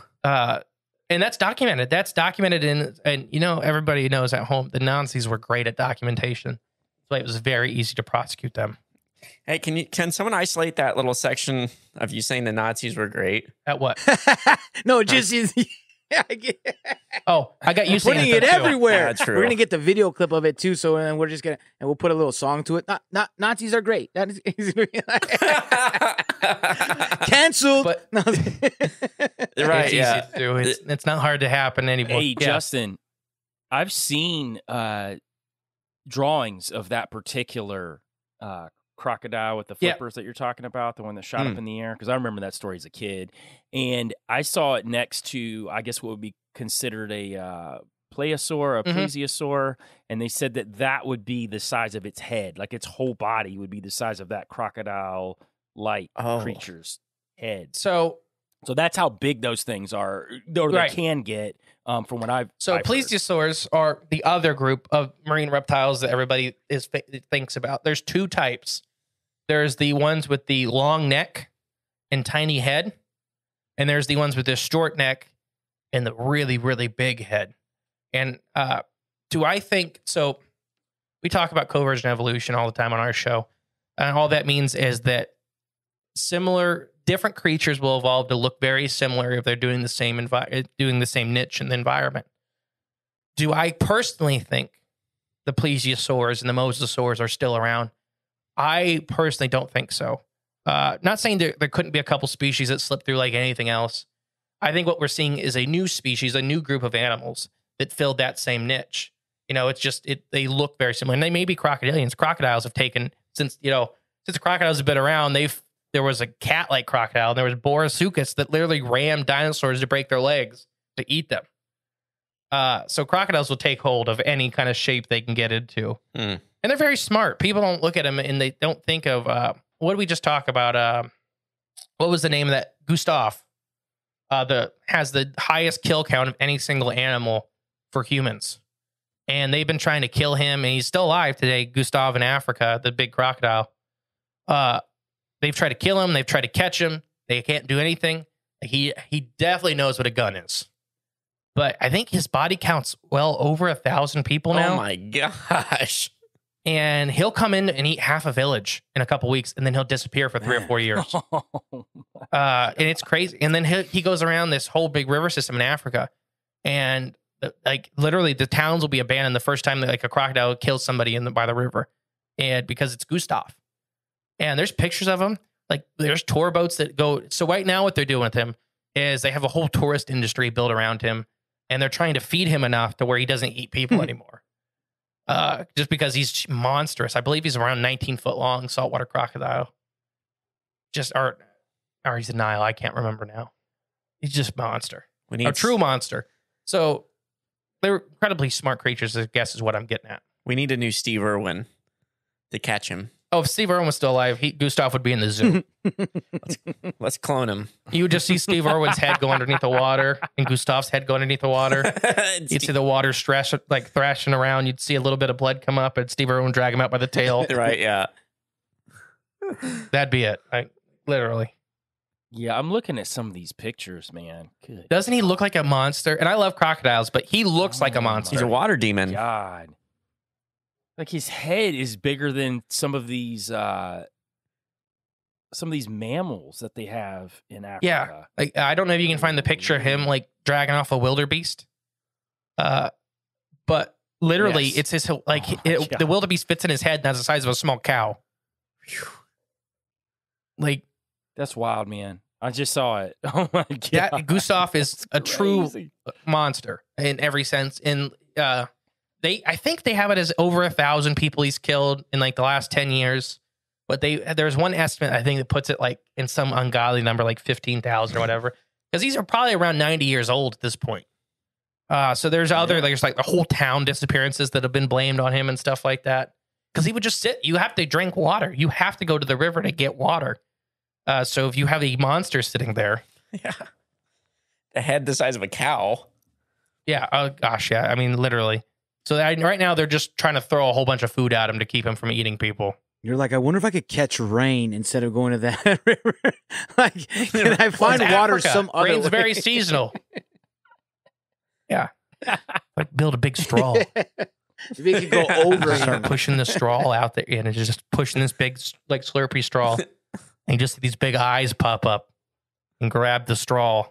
And that's documented. And everybody knows at home, the Nazis were great at documentation. So it was very easy to prosecute them. Hey, can someone isolate that little section of you saying the Nazis were great? At what? No, just I got you putting it everywhere. Yeah, true. We're gonna get the video clip of it too. So and we're just gonna we'll put a little song to it. Not Nazis are great. That is canceled. But right, it's yeah. easy to do. It's not hard to happen anymore. Hey, Justin, I've seen drawings of that particular crocodile with the flippers that you're talking about, the one that shot up in the air, because I remember that story as a kid. And I saw it next to, I guess, what would be considered a plesiosaur, a plesiosaur, and they said that would be the size of its head, like its whole body would be the size of that crocodile-like creature's head. So So that's how big those things are, or they can get. From what I've plesiosaurs are the other group of marine reptiles that everybody thinks about. There's two types. There's the ones with the long neck and tiny head, and there's the ones with the short neck and the really, really big head. And do I think so? We talk about coversion evolution all the time on our show, and all that means is that different creatures will evolve to look very similar if they're doing the same niche in the environment. Do I personally think the plesiosaurs and the mosasaurs are still around? I personally don't think so. Not saying there couldn't be a couple species that slip through like anything else. I think what we're seeing is a new species, a new group of animals that filled that same niche. It's just they look very similar, and they may be crocodilians. Crocodiles have taken since the crocodiles have been around. There was a cat-like crocodile, and there was Borasuchus that literally rammed dinosaurs to break their legs to eat them. So crocodiles will take hold of any kind of shape they can get into. And they're very smart. People don't look at them, and they don't think of, what did we just talk about? What was the name of that? Gustav. Has the highest kill count of any single animal for humans. And they've been trying to kill him, and he's still alive today, Gustav in Africa, the big crocodile. They've tried to kill him. They've tried to catch him. They can't do anything. He definitely knows what a gun is. But I think his body count's well over 1,000 people now. Oh my gosh. And he'll come in and eat half a village in a couple weeks, and then he'll disappear for 3 or 4 years. And it's crazy. And then he goes around this whole big river system in Africa, and literally the towns will be abandoned the first time that a crocodile kills somebody by the river, and because it's Gustav. And there's pictures of him. There's tour boats that go. So right now what they're doing with him is they have a whole tourist industry built around him, and they're trying to feed him enough to where he doesn't eat people anymore. Just because he's monstrous. I believe he's around 19-foot long saltwater crocodile. Or he's a Nile. I can't remember now. He's just monster. A true monster. So they're incredibly smart creatures, I guess is what I'm getting at. We need a new Steve Irwin to catch him. Oh, if Steve Irwin was still alive, Gustav would be in the zoo. Let's clone him. You would just see Steve Irwin's head go underneath the water and Gustav's head go underneath the water. You'd see the water thrashing around. You'd see a little bit of blood come up and Steve Irwin drag him out by the tail. Right, yeah. That'd be it. Literally. Yeah, I'm looking at some of these pictures, man. Good. Doesn't he look like a monster? And I love crocodiles, but he looks like a monster. He's a water demon. God. His head is bigger than some of these mammals that they have in Africa. Yeah, I don't know if you can find the picture of him dragging off a wildebeest. But literally, it's his the wildebeest fits in his head and has the size of a small cow. That's wild, man. I just saw it. Oh my god, Gustav is a true monster in every sense. And I think they have it as over 1,000 people he's killed in the last 10 years. But there's one estimate, I think, that puts it in some ungodly number, 15,000 or whatever. Because these are probably around 90 years old at this point. So there's there's the whole town disappearances that have been blamed on him and stuff like that. Because he would just sit. You have to drink water. You have to go to the river to get water. So if you have a monster sitting there. Yeah. A head the size of a cow. Yeah. Oh, gosh. Yeah. I mean, literally. So right now they're just trying to throw a whole bunch of food at him to keep him from eating people. You're like, I wonder if I could catch rain instead of going to that river. Can I find water Africa. some other Rain's way? very seasonal. Yeah. Build a big straw. Maybe you could go over and start pushing the straw out there, and it's just pushing this big Slurpee straw. And you just see these big eyes pop up and grab the straw.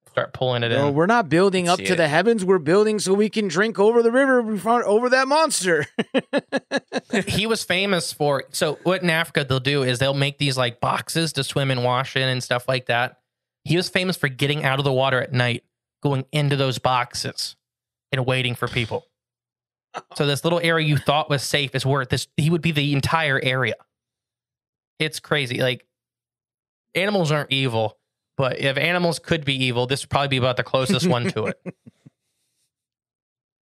Start pulling it in. We're not building up to the heavens. We're building so we can drink over the river over that monster. He was famous for, so what in Africa they'll do is they'll make these boxes to swim and wash in and stuff like that. He was famous for getting out of the water at night, going into those boxes and waiting for people. So this little area you thought was safe is where he would be the entire area. It's crazy. Animals aren't evil. But if animals could be evil, this would probably be about the closest one to it.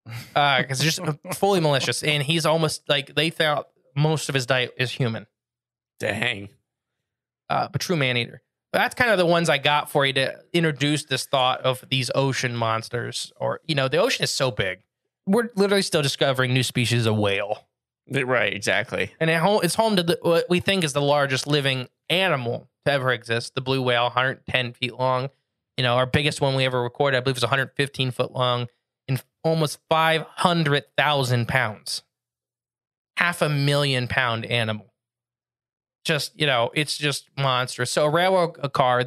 Because it's just fully malicious. And he's almost they thought most of his diet is human. Dang. But true man-eater. That's kind of the ones I got for you to introduce this thought of these ocean monsters. Or, the ocean is so big. We're literally still discovering new species of whale. Right, exactly. And it's home to what we think is the largest living animal to ever exist, the blue whale, 110 feet long. Our biggest one we ever recorded, I believe, was 115 foot long and almost 500,000 pounds. 500,000 pound animal. Just, it's just monstrous. So a railroad car,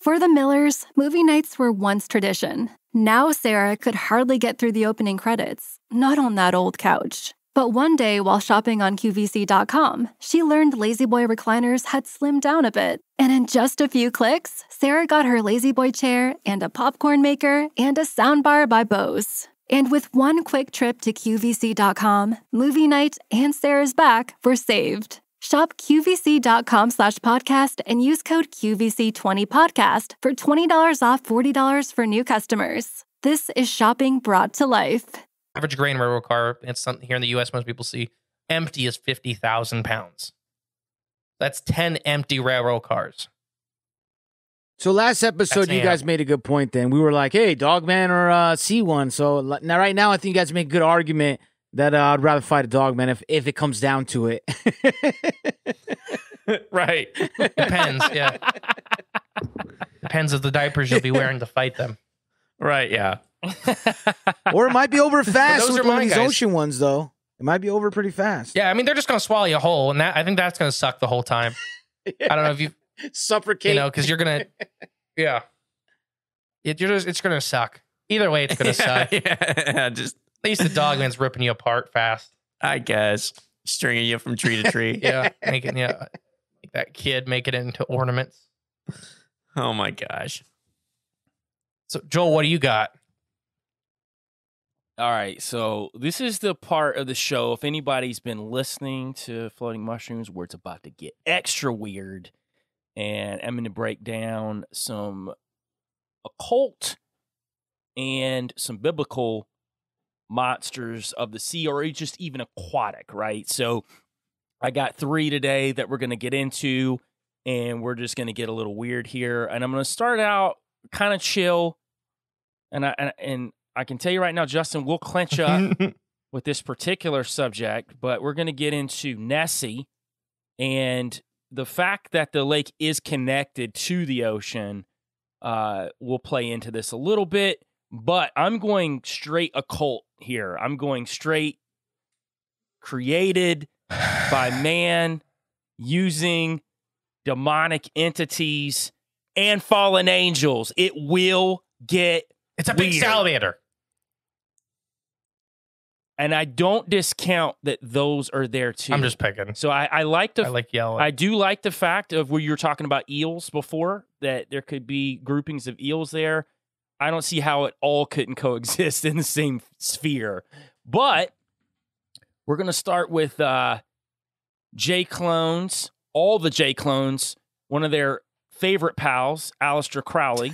For the Millers, movie nights were once tradition. Now Sarah could hardly get through the opening credits, not on that old couch. But one day, while shopping on QVC.com, she learned La-Z-Boy recliners had slimmed down a bit. And in just a few clicks, Sarah got her La-Z-Boy chair and a popcorn maker and a soundbar by Bose. And with one quick trip to QVC.com, movie night and Sarah's back were saved. Shop QVC.com/podcast and use code QVC20podcast for $20 off $40 for new customers. This is shopping brought to life. Average grain railroad car, it's something here in the U.S. most people see, empty is 50,000 pounds. That's 10 empty railroad cars. So last episode, you guys made a good point then. We were like, hey, Dogman or C1. So now, right now, I think you guys make a good argument that I'd rather fight a Dogman if it comes down to it. Right. Depends, yeah. Depends of the diapers you'll be wearing to fight them. Right, yeah. Or it might be over fast Those with are one of my these guys. ocean ones, though. It might be over pretty fast. Yeah, I mean, they're just going to swallow you whole, and I think that's going to suck the whole time. I don't know if you... Suffocate. Because you're going to... Yeah. It's going to suck. Either way, it's going to suck. Yeah, just... At least the Dogman's ripping you apart fast. I guess. Stringing you from tree to tree. Yeah, make that kid make it into ornaments. Oh, my gosh. So, Joel, what do you got? All right, so this is the part of the show, if anybody's been listening to Floating Mushrooms, where it's about to get extra weird, and I'm going to break down some occult and some biblical monsters of the sea, or just even aquatic, right? So I got 3 today that we're going to get into, and we're just going to get a little weird here, and I'm going to start out kind of chill, and I can tell you right now, Justin, we'll clinch up with this particular subject, but we're going to get into Nessie and the fact that the lake is connected to the ocean. Will play into this a little bit, but I'm going straight occult here. I'm going straight created by man using demonic entities and fallen angels. It will get It's a big weird. salamander. And I don't discount that those are there too. I'm just picking. So I like I like yelling. I do like the fact of where you were talking about eels before, that there could be groupings of eels there. I don't see how it all couldn't coexist in the same sphere. But we're going to start with Jay Clones, all the Jay Clones, one of their favorite pals, Aleister Crowley.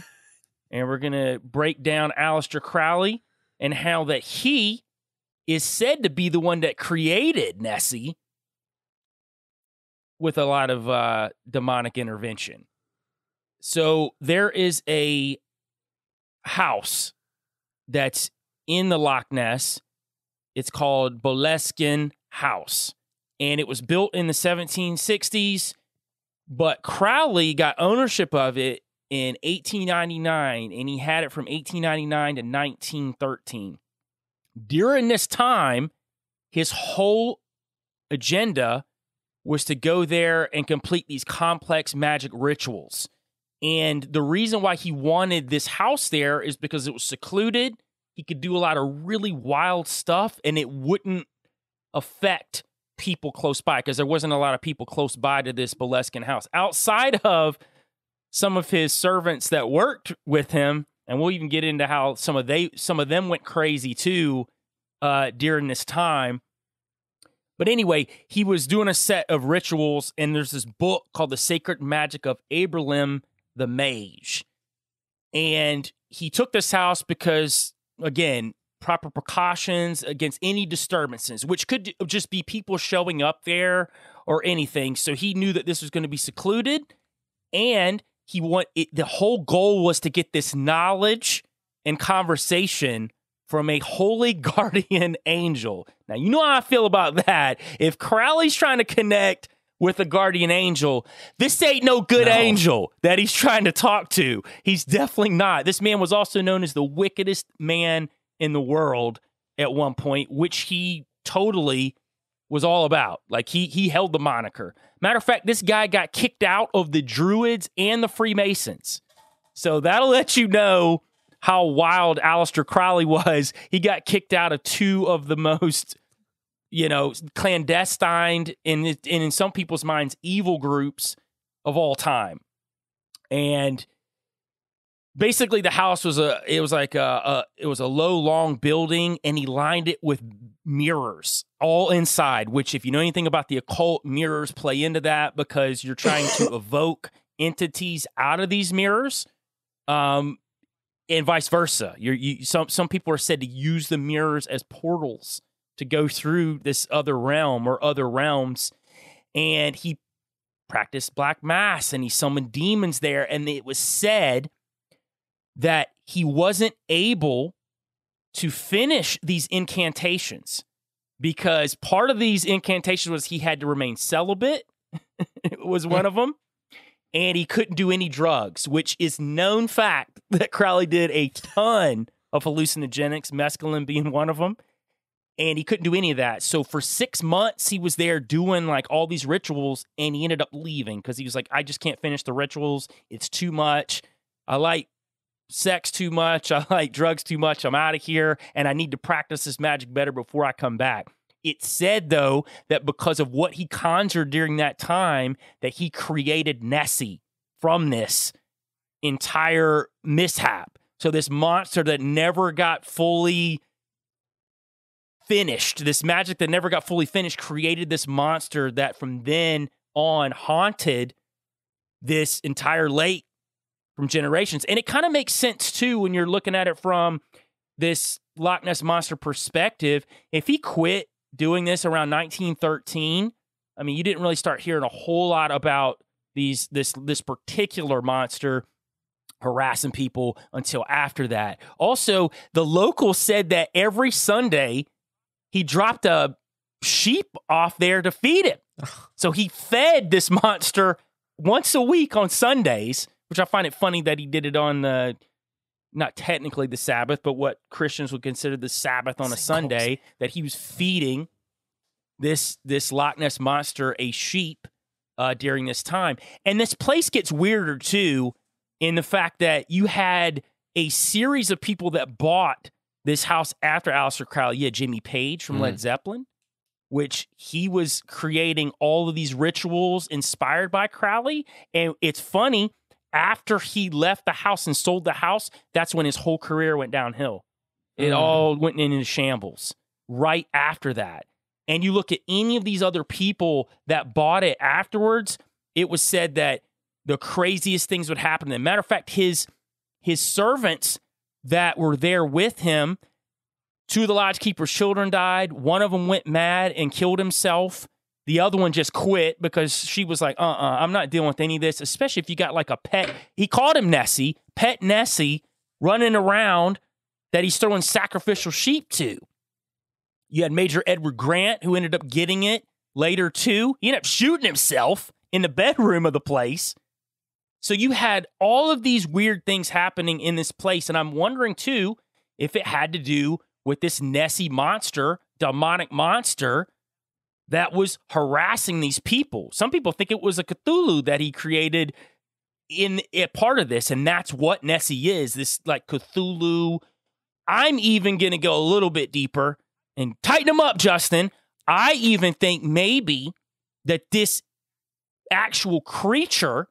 And we're going to break down Aleister Crowley and how that he is said to be the one that created Nessie with a lot of demonic intervention. So there is a house that's in the Loch Ness. It's called Boleskine House. And it was built in the 1760s, but Crowley got ownership of it in 1899, and he had it from 1899 to 1913. During this time, his whole agenda was to go there and complete these complex magic rituals. And the reason why he wanted this house there is because it was secluded. He could do a lot of really wild stuff, and it wouldn't affect people close by, because there wasn't a lot of people close by to this Boleskine house. Outside of some of his servants that worked with him, and we'll even get into how some of them went crazy too during this time. But anyway, he was doing a set of rituals, and there's this book called The Sacred Magic of Abraham the Mage. And he took this house because, again, proper precautions against any disturbances, which could just be people showing up there or anything. So he knew that this was going to be secluded, and the whole goal was to get this knowledge and conversation from a holy guardian angel. Now, you know how I feel about that. If Crowley's trying to connect with a guardian angel, this ain't no good angel that he's trying to talk to. He's definitely not. This man was also known as the wickedest man in the world at one point, which he totally was all about. Like, he held the moniker. Matter of fact, this guy got kicked out of the Druids and the Freemasons. So that'll let you know how wild Aleister Crowley was. He got kicked out of two of the most, clandestine and in some people's minds, evil groups of all time. And basically the house was a low, long building, and he lined it with mirrors all inside, which, if you know anything about the occult, mirrors play into that because you're trying to evoke entities out of these mirrors. And vice versa. Some people are said to use the mirrors as portals to go through this other realm or other realms. And he practiced black mass and he summoned demons there. And it was said that he wasn't able to finish these incantations because part of these incantations was he had to remain celibate. It was one of them. And he couldn't do any drugs, which is known fact that Crowley did a ton of hallucinogenics, mescaline being one of them. And he couldn't do any of that. So for 6 months, he was there doing like all these rituals, and he ended up leaving because he was like, I just can't finish the rituals. It's too much. I like sex too much. I like drugs too much. I'm out of here, and I need to practice this magic better before I come back. It's said, though, that because of what he conjured during that time, that he created Nessie from this entire mishap. So this monster that never got fully finished, this magic that never got fully finished, created this monster that from then on haunted this entire lake from generations. And it kind of makes sense, too, when you're looking at it from this Loch Ness Monster perspective. If he quit doing this around 1913, I mean, you didn't really start hearing a whole lot about this particular monster harassing people until after that. Also, the locals said that every Sunday he dropped a sheep off there to feed it. So he fed this monster once a week on Sundays, which I find it funny that he did it on not technically the Sabbath, but what Christians would consider the Sabbath on a Sunday, that he was feeding this Loch Ness Monster a sheep during this time. And this place gets weirder, too, in the fact that you had a series of people that bought this house after Aleister Crowley. You had Jimmy Page from Led Zeppelin, which he was creating all of these rituals inspired by Crowley. And it's funny, after he left the house and sold the house, that's when his whole career went downhill. It all went into shambles right after that. And you look at any of these other people that bought it afterwards, it was said that the craziest things would happen. As a matter of fact, his servants that were there with him, two of the lodge keeper's children died. One of them went mad and killed himself. The other one just quit because she was like, I'm not dealing with any of this, especially if you got like a pet. He called him Nessie, pet Nessie, running around that he's throwing sacrificial sheep to. You had Major Edward Grant, who ended up getting it later, too. He ended up shooting himself in the bedroom of the place. So you had all of these weird things happening in this place. And I'm wondering, too, if it had to do with this Nessie monster, demonic monster, that was harassing these people. Some people think it was a Cthulhu that he created in a part of this, and that's what Nessie is, this like Cthulhu. I'm even going to go a little bit deeper and tighten them up, Justin. I even think maybe that this actual creature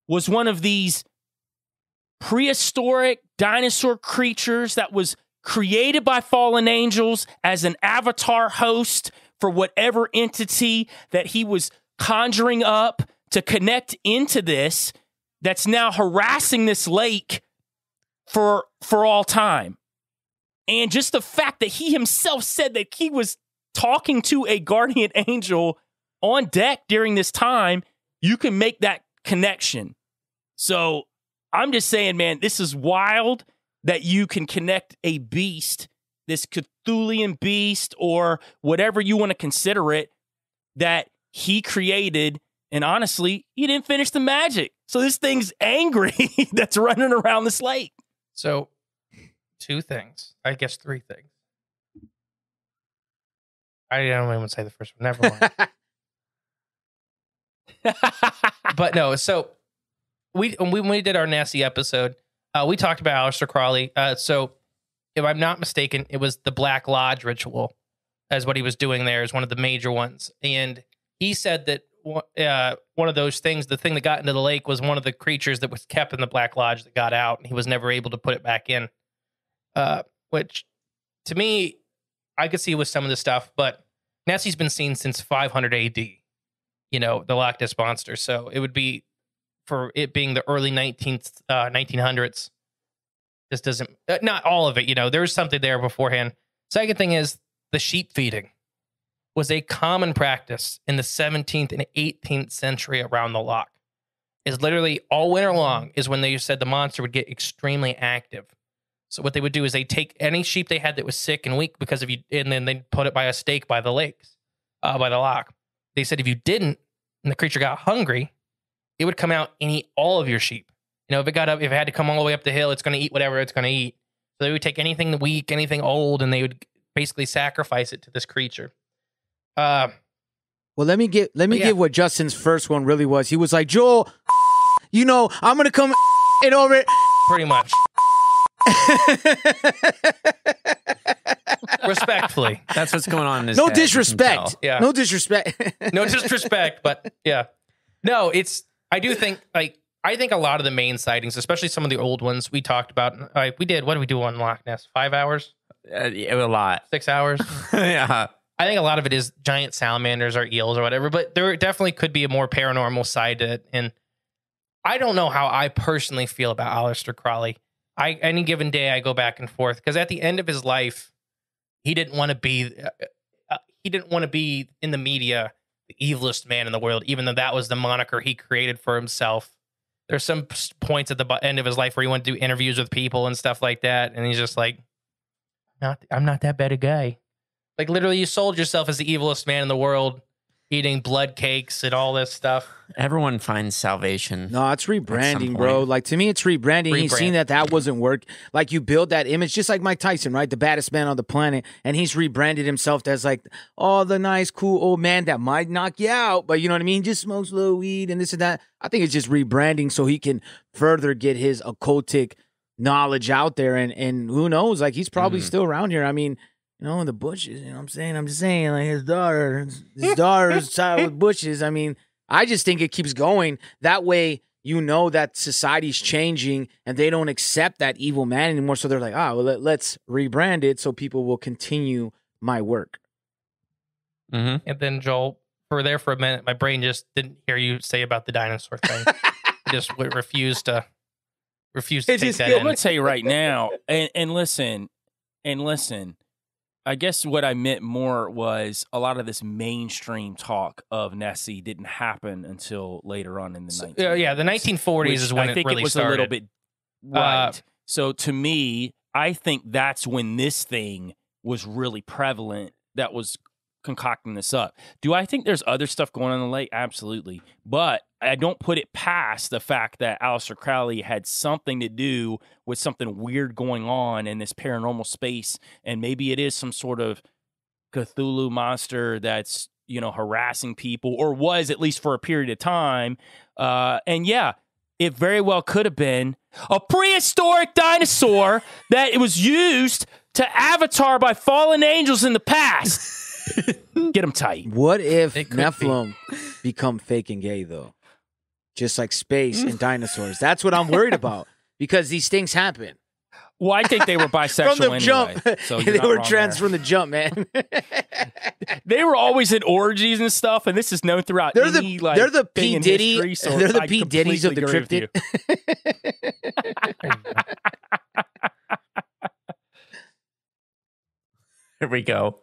was one of these prehistoric dinosaur creatures that was created by fallen angels as an avatar host for whatever entity that he was conjuring up to connect into this, that's now harassing this lake for all time. And just the fact that he himself said that he was talking to a guardian angel on deck during this time, you can make that connection. So I'm just saying, man, this is wild that you can connect a beast, this Cthulhian beast or whatever you want to consider it, that he created. And honestly, he didn't finish the magic. So this thing's angry that's running around this lake. So 2 things. I guess 3 things. I don't even say the first one. Never mind. But no, so when we did our Nessie episode, we talked about Aleister Crowley. So if I'm not mistaken, it was the Black Lodge ritual as what he was doing there is one of the major ones. And he said that one of those things, the thing that got into the lake was one of the creatures that was kept in the Black Lodge that got out, and he was never able to put it back in. Which, to me, I could see with some of the stuff, but Nessie's been seen since 500 AD, you know, the Loch Ness Monster. So it would be, for it being the early 1900s, this doesn't, not all of it, you know, there's something there beforehand. Second thing is the sheep feeding was a common practice in the 17th and 18th century around the loch. Is literally all winter long is when they said the monster would get extremely active. So what they would do is they take any sheep they had that was sick and weak because of you, and then they'd put it by a stake by the lakes, by the loch. They said if you didn't, and the creature got hungry, it would come out and eat all of your sheep. You know, if it had to come all the way up the hill, it's going to eat whatever it's going to eat. So they would take anything weak, anything old, and they would basically sacrifice it to this creature. Well, let me give what Justin's first one really was. He was like, Joel, you know, I'm gonna come and over it. Pretty much. Respectfully, that's what's going on in his no head, disrespect. Yeah. No disrespect. No disrespect, but yeah. No, I do think, like, I think a lot of the main sightings, especially some of the old ones we talked about, what did we do on Loch Ness? 5 hours? A lot. 6 hours? Yeah. I think a lot of it is giant salamanders or eels or whatever, but there definitely could be a more paranormal side to it. And I don't know how I personally feel about Aleister Crowley. Any given day, I go back and forth because at the end of his life, he didn't want to be in the media, the evilest man in the world, even though that was the moniker he created for himself. There's some points at the end of his life where he wanted to do interviews with people and stuff like that, and he's just like, I'm not that bad a guy. Like, literally, you sold yourself as the evilest man in the world, eating blood cakes and all this stuff. Everyone finds salvation. No, it's rebranding, bro. Like, to me, it's rebranding. He's seen that wasn't work. Like, you build that image, just like Mike Tyson, right? The baddest man on the planet. And he's rebranded himself as, like, oh, the nice, cool old man that might knock you out. But you know what I mean? Just smokes a little weed and this and that. I think it's just rebranding so he can further get his occultic knowledge out there. And who knows? Like, he's probably still around here. I mean, you know, in the bushes, you know what I'm saying? I'm just saying, like, his daughter's child with bushes. I mean, I just think it keeps going. That way, you know that society's changing and they don't accept that evil man anymore. So they're like, well, let's rebrand it so people will continue my work. And then, Joel, for a minute, my brain just didn't hear you say about the dinosaur thing. I just refused to take that in. I'm going to tell you right now, and listen, I guess what I meant more was a lot of this mainstream talk of Nessie didn't happen until later on in the 1940s. Yeah, the 1940s is when it really started. A little bit right. So to me, I think that's when this thing was really prevalent. That was concocting this up. Do I think there's other stuff going on in the lake? Absolutely, but I don't put it past the fact that Aleister Crowley had something to do with something weird going on in this paranormal space, and maybe it is some sort of Cthulhu monster that's, you know, harassing people, or was at least for a period of time. And yeah, it very well could have been a prehistoric dinosaur that it was used to avatar by fallen angels in the past. Get them tight. What if Nephilim become fake and gay, though? Just like space and dinosaurs. That's what I'm worried about, because these things happen. Well, I think they were bisexual from the anyway. Jump. So they were trans from the jump, man. They were always in orgies and stuff, and this is known throughout. They're the P. Diddy. History, so they're the P. Diddy's of the cryptid. Here we go.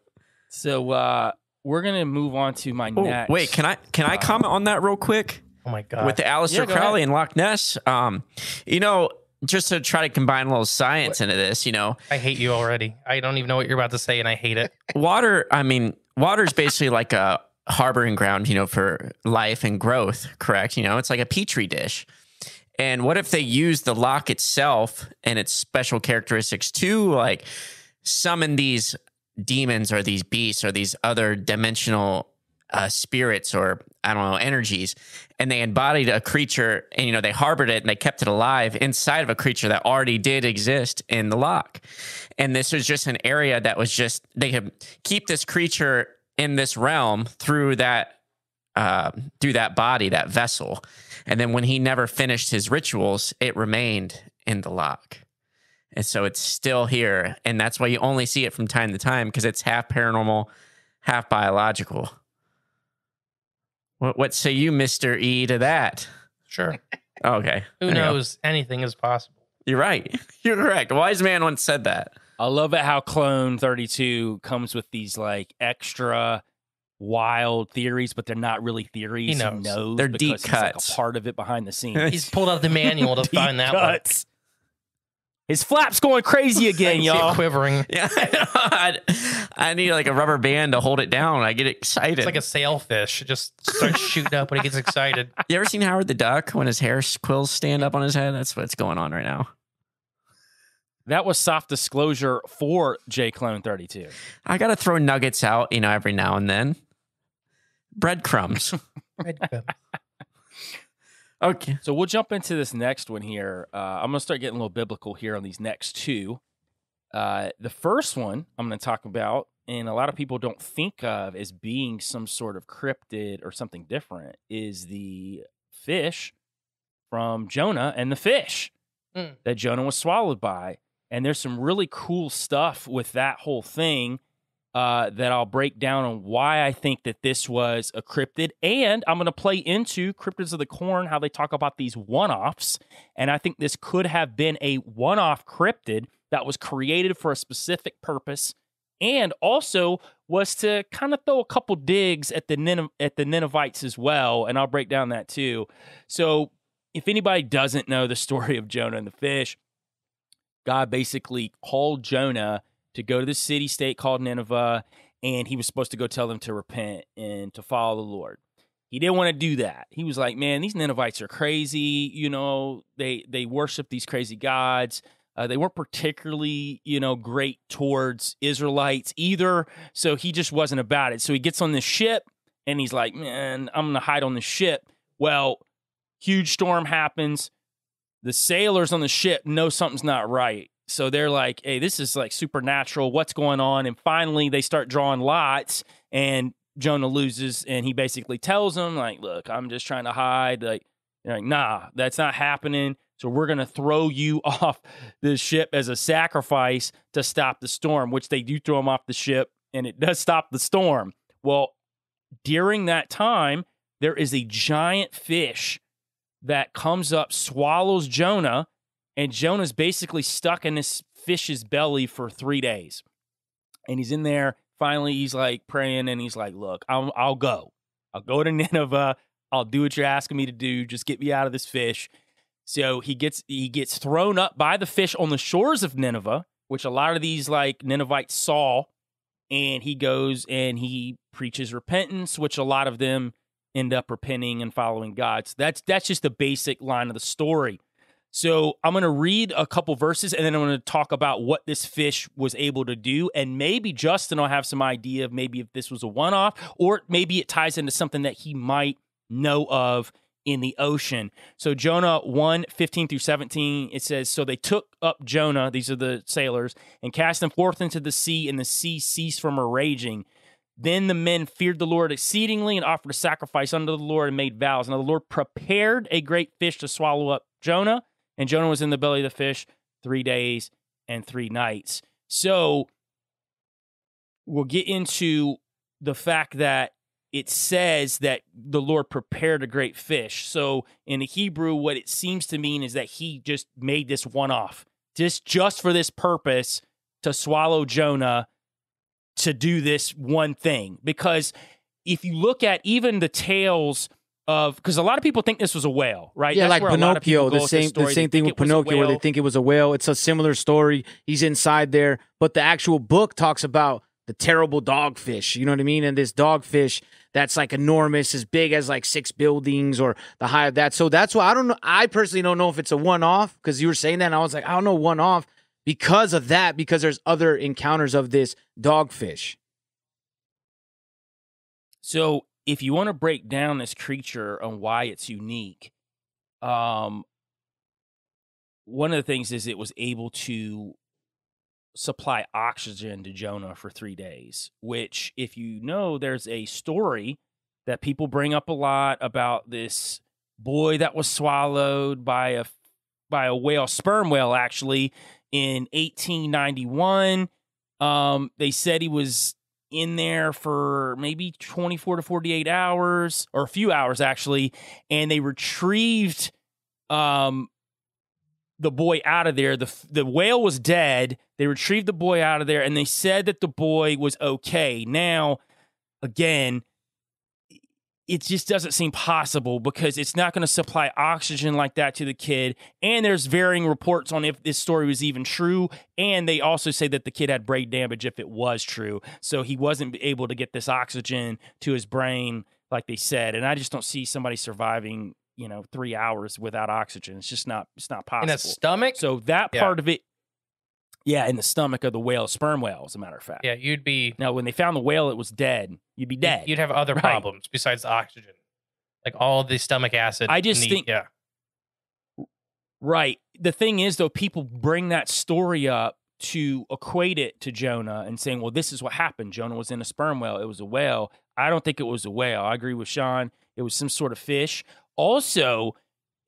So we're gonna move on to my next. Wait, can I comment on that real quick? Oh my god! with the Aleister Crowley and Loch Ness. Just to try to combine a little science into this, I hate you already. I don't even know what you're about to say, and I hate it. water is basically like a harboring ground, for life and growth, correct? It's like a petri dish. And what if they use the loch itself and its special characteristics to like summon these demons or these beasts or these other dimensional spirits or energies, and they embodied a creature and they harbored it and they kept it alive inside of a creature that already did exist in the loch. And this was just an area that was just, they could keep this creature in this realm through that body, that vessel. And then when he never finished his rituals, it remained in the loch. And so it's still here. And that's why you only see it from time to time, because it's half paranormal, half biological. What say you, Mr. E, to that? Sure. Okay. Who knows? Anything is possible. You're right. You're correct. A wise man once said that. I love it how Clone 32 comes with these like extra wild theories, but they're not really theories. He knows. They're deep cuts. Like a part of it behind the scenes. He's pulled out the manual to find that cuts. One. His flap's going crazy again, y'all. Quivering. Yeah, I need like a rubber band to hold it down. I get excited. It's like a sailfish. It just starts shooting up when he gets excited. You ever seen Howard the Duck when his hair quills stand up on his head? That's what's going on right now. That was soft disclosure for Jay Clone 32. I got to throw nuggets out, every now and then. Breadcrumbs. Breadcrumbs. Okay. So we'll jump into this next one here. I'm going to start getting a little biblical here on these next two. The first one I'm going to talk about, and a lot of people don't think of as being some sort of cryptid or something different, is the fish from Jonah and the fish that Jonah was swallowed by. And there's some really cool stuff with that whole thing that I'll break down on why I think that this was a cryptid. And I'm going to play into Cryptids of the Corn, how they talk about these one-offs. And I think this could have been a one-off cryptid that was created for a specific purpose, and also was to kind of throw a couple digs at the Ninevites as well. And I'll break down that too. So if anybody doesn't know the story of Jonah and the fish, God basically called Jonah to go to the city-state called Nineveh, and he was supposed to go tell them to repent and to follow the Lord. He didn't want to do that. He was like, man, these Ninevites are crazy. They worship these crazy gods. They weren't particularly, great towards Israelites either, so he just wasn't about it. So he gets on this ship, and he's like, man, I'm going to hide on the ship. Well, huge storm happens. The sailors on the ship know something's not right. So they're like, hey, this is like supernatural. What's going on? And finally, they start drawing lots, and Jonah loses, and he basically tells them, like, look, I'm just trying to hide. They're like, nah, that's not happening. So we're going to throw you off the ship as a sacrifice to stop the storm, which they do throw him off the ship, and it does stop the storm. Well, during that time, there is a giant fish that comes up, swallows Jonah, and Jonah's basically stuck in this fish's belly for 3 days. And he's in there. Finally, he's like praying, and he's like, look, I'll go. I'll go to Nineveh. I'll do what you're asking me to do. Just get me out of this fish. So he gets thrown up by the fish on the shores of Nineveh, which a lot of these like Ninevites saw. And he goes and he preaches repentance, which a lot of them end up repenting and following God. So that's just the basic line of the story. So I'm going to read a couple verses, and then I'm going to talk about what this fish was able to do. And maybe Justin will have some idea of maybe if this was a one-off, or maybe it ties into something that he might know of in the ocean. So Jonah 1:15-17, it says, so they took up Jonah, these are the sailors, and cast him forth into the sea, and the sea ceased from her raging. Then the men feared the Lord exceedingly and offered a sacrifice unto the Lord and made vows. Now the Lord prepared a great fish to swallow up Jonah, and Jonah was in the belly of the fish 3 days and 3 nights. So we'll get into the fact that it says that the Lord prepared a great fish. So in the Hebrew, what it seems to mean is that he just made this one-off, just for this purpose, to swallow Jonah, to do this one thing. Because if you look at even the tales because a lot of people think this was a whale, right? Yeah, That's like where a lot of people Pinocchio, go the with this same story. They thing think with it was a Pinocchio, where they whale. think it was a whale. It's a similar story. He's inside there, but the actual book talks about the terrible dogfish. You know what I mean? And this dogfish that's like enormous, as big as like 6 buildings or the height of that. So that's why I don't know. I personally don't know if it's a one-off, because you were saying that, and I was like, I don't know, one-off because of that, because there's other encounters of this dogfish. So if you want to break down this creature on why it's unique, one of the things is it was able to supply oxygen to Jonah for 3 days, which, if you know, there's a story that people bring up a lot about this boy that was swallowed by a whale, sperm whale, actually, in 1891. They said he was in there for maybe 24 to 48 hours, or a few hours, actually, and they retrieved the boy out of there. The whale was dead. They retrieved the boy out of there, and they said that the boy was okay. Now, again, it just doesn't seem possible, because it's not going to supply oxygen like that to the kid. And there's varying reports on if this story was even true. And they also say that the kid had brain damage if it was true. So he wasn't able to get this oxygen to his brain like they said. And I just don't see somebody surviving, 3 hours without oxygen. It's just not possible. In a stomach? So that part of it, yeah, in the stomach of the whale, sperm whale, as a matter of fact. Yeah, you'd be... Now, when they found the whale, it was dead. You'd be dead. You'd have other problems besides the oxygen. Like all the stomach acid. I just think... Yeah. Right. The thing is, though, people bring that story up to equate it to Jonah and saying, well, this is what happened. Jonah was in a sperm whale. It was a whale. I don't think it was a whale. I agree with Sean. It was some sort of fish. Also,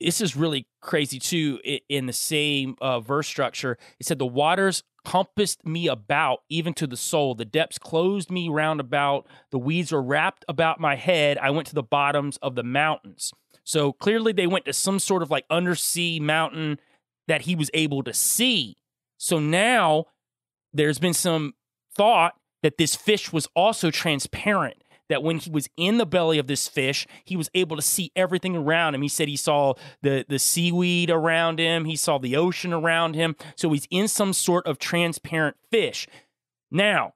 this is really crazy, too, in the same verse structure. It said, the waters compassed me about, even to the soul. The depths closed me round about. The weeds were wrapped about my head. I went to the bottoms of the mountains. So clearly they went to some sort of like undersea mountain that he was able to see. So now there's been some thought that this fish was also transparent, that when he was in the belly of this fish, he was able to see everything around him. He said he saw the seaweed around him. He saw the ocean around him. So he's in some sort of transparent fish. Now,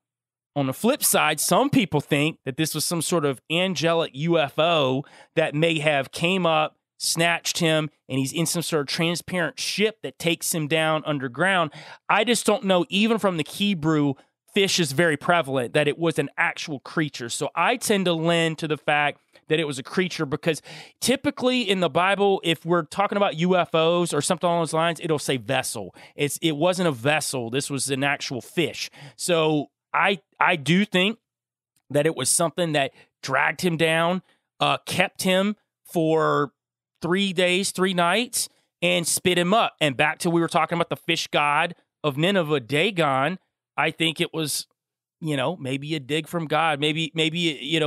on the flip side, some people think that this was some sort of angelic UFO that may have came up, snatched him, and he's in some sort of transparent ship that takes him down underground. I just don't know, even from the Hebrew, fish is very prevalent, that it was an actual creature. So I tend to lend to the fact that it was a creature, because typically in the Bible, if we're talking about UFOs or something along those lines, it'll say vessel. It wasn't a vessel. This was an actual fish. So I do think that it was something that dragged him down, kept him for 3 days, 3 nights, and spit him up. And back to, we were talking about the fish god of Nineveh, Dagon. I think it was, maybe a dig from God. Maybe,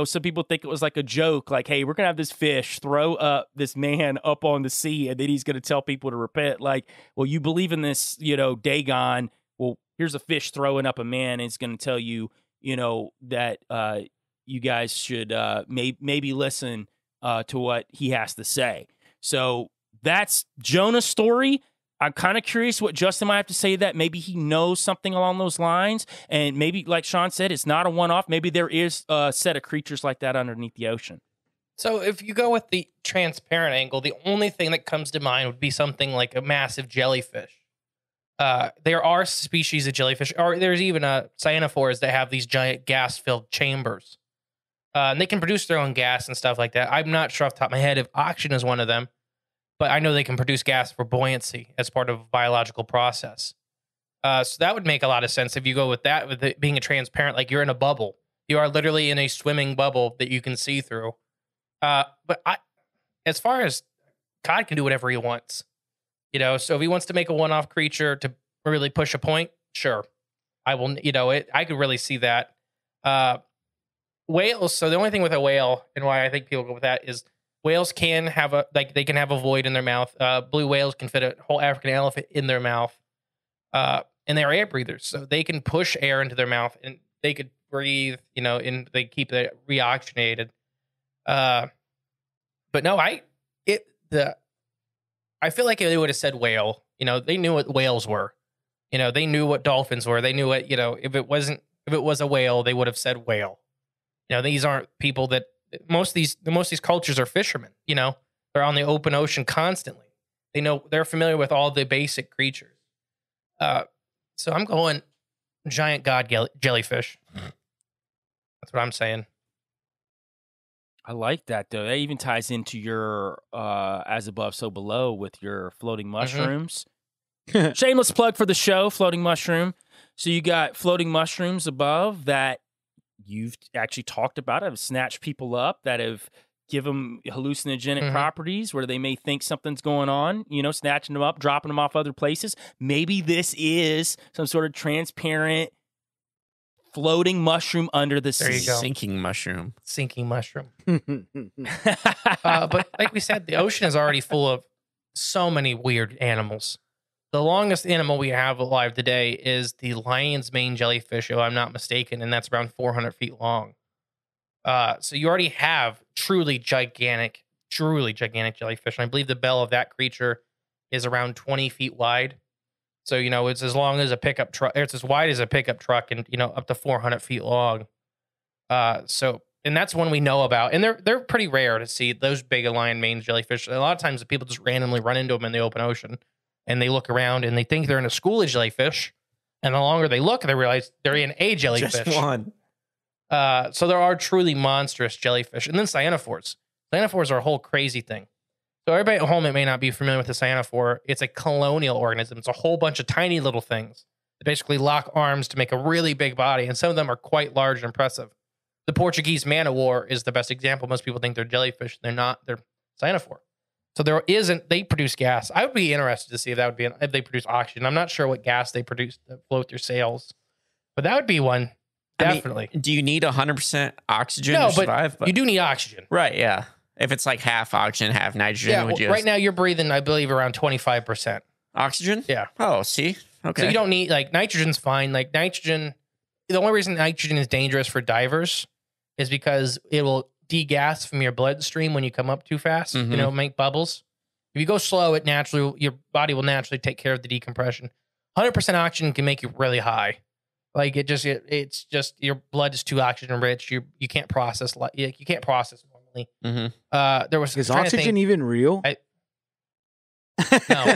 some people think it was like a joke, like, hey, we're going to have this fish throw up this man up on the sea, and then he's going to tell people to repent. Like, well, you believe in this, Dagon. Well, here's a fish throwing up a man, and it's going to tell you, that you guys should maybe listen to what he has to say. So that's Jonah's story. I'm kind of curious what Justin might have to say to that. Maybe he knows something along those lines. And maybe, like Sean said, it's not a one-off. Maybe there is a set of creatures like that underneath the ocean. So if you go with the transparent angle, the only thing that comes to mind would be something like a massive jellyfish. There are species of jellyfish, or there's even cyanophores that have these giant gas-filled chambers. And they can produce their own gas and stuff like that. I'm not sure off the top of my head if oxygen is one of them, but I know they can produce gas for buoyancy as part of a biological process. So that would make a lot of sense if you go with that, with it being a transparent, like you're in a bubble. You are literally in a swimming bubble that you can see through. But as far as God can do whatever he wants, so if he wants to make a one-off creature to really push a point, sure. I will, I could really see that. Whales, so the only thing with a whale and why I think people go with that is whales can have they can have a void in their mouth. Blue whales can fit a whole African elephant in their mouth. And they're air breathers, so they can push air into their mouth and they could breathe, and they keep it reoxygenated. But no, I feel like if they would have said whale, they knew what whales were. They knew what dolphins were. They knew what, if it was a whale, they would have said whale. These aren't people that most of these cultures are fishermen. They're on the open ocean constantly. They're familiar with all the basic creatures. So I'm going giant god jellyfish. That's what I'm saying. I like that, though. That even ties into your as above, so below with your floating mushrooms. Shameless plug for the show, floating mushroom. So you got floating mushrooms above that you've actually talked about, have snatched people up, that have given them hallucinogenic properties where they may think something's going on, snatching them up, dropping them off other places. Maybe this is some sort of transparent floating mushroom under the sea. There you go. Sinking mushroom. But like we said, the ocean is already full of so many weird animals. The longest animal we have alive today is the lion's mane jellyfish, if I'm not mistaken, and that's around 400 feet long. So you already have truly gigantic jellyfish. And I believe the bell of that creature is around 20 feet wide. So, it's as long as a pickup truck. It's as wide as a pickup truck and, up to 400 feet long. And that's one we know about. And they're pretty rare to see those big lion mane jellyfish. A lot of times the people just randomly run into them in the open ocean. And they look around and they think they're in a school of jellyfish. And the longer they look, they realize they're in a jellyfish. Just one. So there are truly monstrous jellyfish. And then cyanophores. Cyanophores are a whole crazy thing. So everybody at home that may not be familiar with the cyanophore, it's a colonial organism. It's a whole bunch of tiny little things that basically lock arms to make a really big body. And some of them are quite large and impressive. The Portuguese man-o-war is the best example. Most people think they're jellyfish. They're not. They're cyanophore. So they produce gas. I would be interested to see if if they produce oxygen. I'm not sure what gas they produce that float through sails, but that would be one. Definitely. Do you need 100% oxygen No, to survive? but you do need oxygen. Right, yeah. If it's like half oxygen, half nitrogen, right now you're breathing, I believe, around 25%. Oxygen? Yeah. Oh, see? Okay. So you don't need, nitrogen's fine. Nitrogen, the only reason nitrogen is dangerous for divers is because it will degas from your bloodstream when you come up too fast, make bubbles. If you go slow, your body will naturally take care of the decompression. 100% oxygen can make you really high. It's just your blood is too oxygen rich. You can't process normally. Is oxygen even real? No.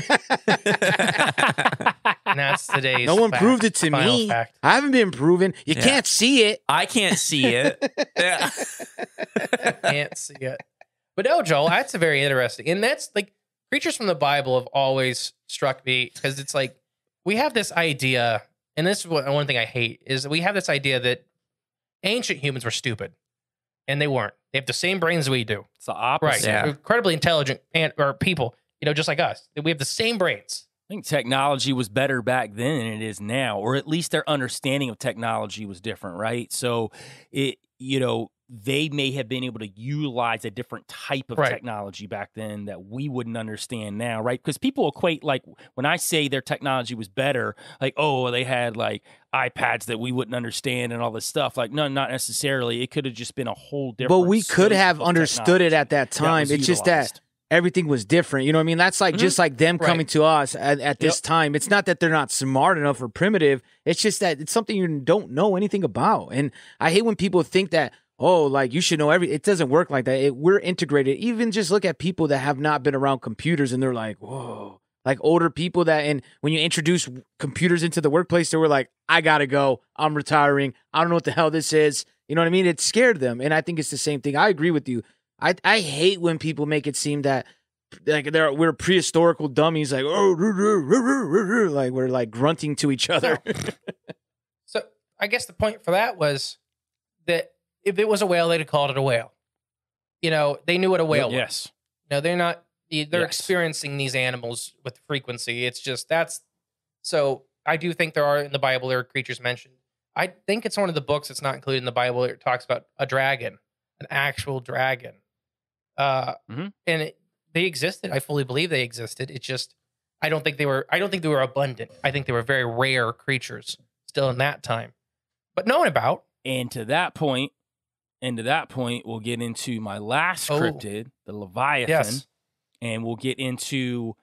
And that's today's No one proved it to me. Fact. I haven't been proven. You can't see it. I can't see it. Yeah. Can't see it. But no, Joel, that's a very interesting. And that's creatures from the Bible have always struck me because it's we have this idea, and this is one thing I hate, is we have this idea that ancient humans were stupid. And they weren't. They have the same brains as we do. It's the opposite. Right. Yeah. Incredibly intelligent or people, just like us. We have the same brains. I think technology was better back then than it is now, or at least their understanding of technology was different, right? So they may have been able to utilize a different type of technology back then that we wouldn't understand now, right? Because people equate, when I say their technology was better, they had iPads that we wouldn't understand and all this stuff. No, not necessarily. It could have just been a whole different. But we could have understood it at that time. It's just that everything was different. You know what I mean? That's just like them coming to us at this time. It's not that they're not smart enough or primitive. It's just that it's something you don't know anything about. And I hate when people think that, you should know everything. It doesn't work like that. We're integrated. Even just look at people that have not been around computers and they're like, whoa. Older people and when you introduce computers into the workplace, they were like, I gotta go. I'm retiring. I don't know what the hell this is. You know what I mean? It scared them. And I think it's the same thing. I agree with you. I hate when people make it seem that we're prehistorical dummies, we're grunting to each other. So I guess the point for that was that if it was a whale, they'd have called it a whale. They knew what a whale was. Yes. They're not. They're experiencing these animals with frequency. It's just so I do think there are in the Bible there are creatures mentioned. I think it's one of the books that's not included in the Bible. It talks about a dragon, an actual dragon. And they existed. I fully believe they existed. It's just I don't think they were abundant. I think they were very rare creatures still in that time, but known about. And to that point, And to that point, we'll get into my last cryptid, the Leviathan. Yes. And we'll get into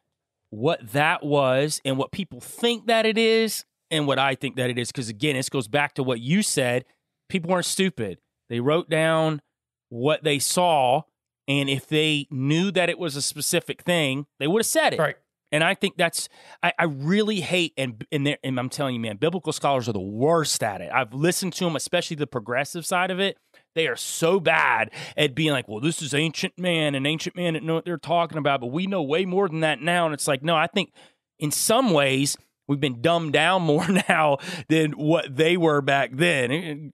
what that was and what people think that it is and what I think that it is. Because, again, this goes back to what you said. People weren't stupid. They wrote down what they saw, and if they knew that it was a specific thing, they would have said it. Right. And I think that's, I really hate, and I'm telling you, man, biblical scholars are the worst at it. I've listened to them, especially the progressive side of it. They are so bad at being like, well, this is ancient man that know what they're talking about, but we know way more than that now. And it's like, no, I think in some ways we've been dumbed down more now than what they were back then. And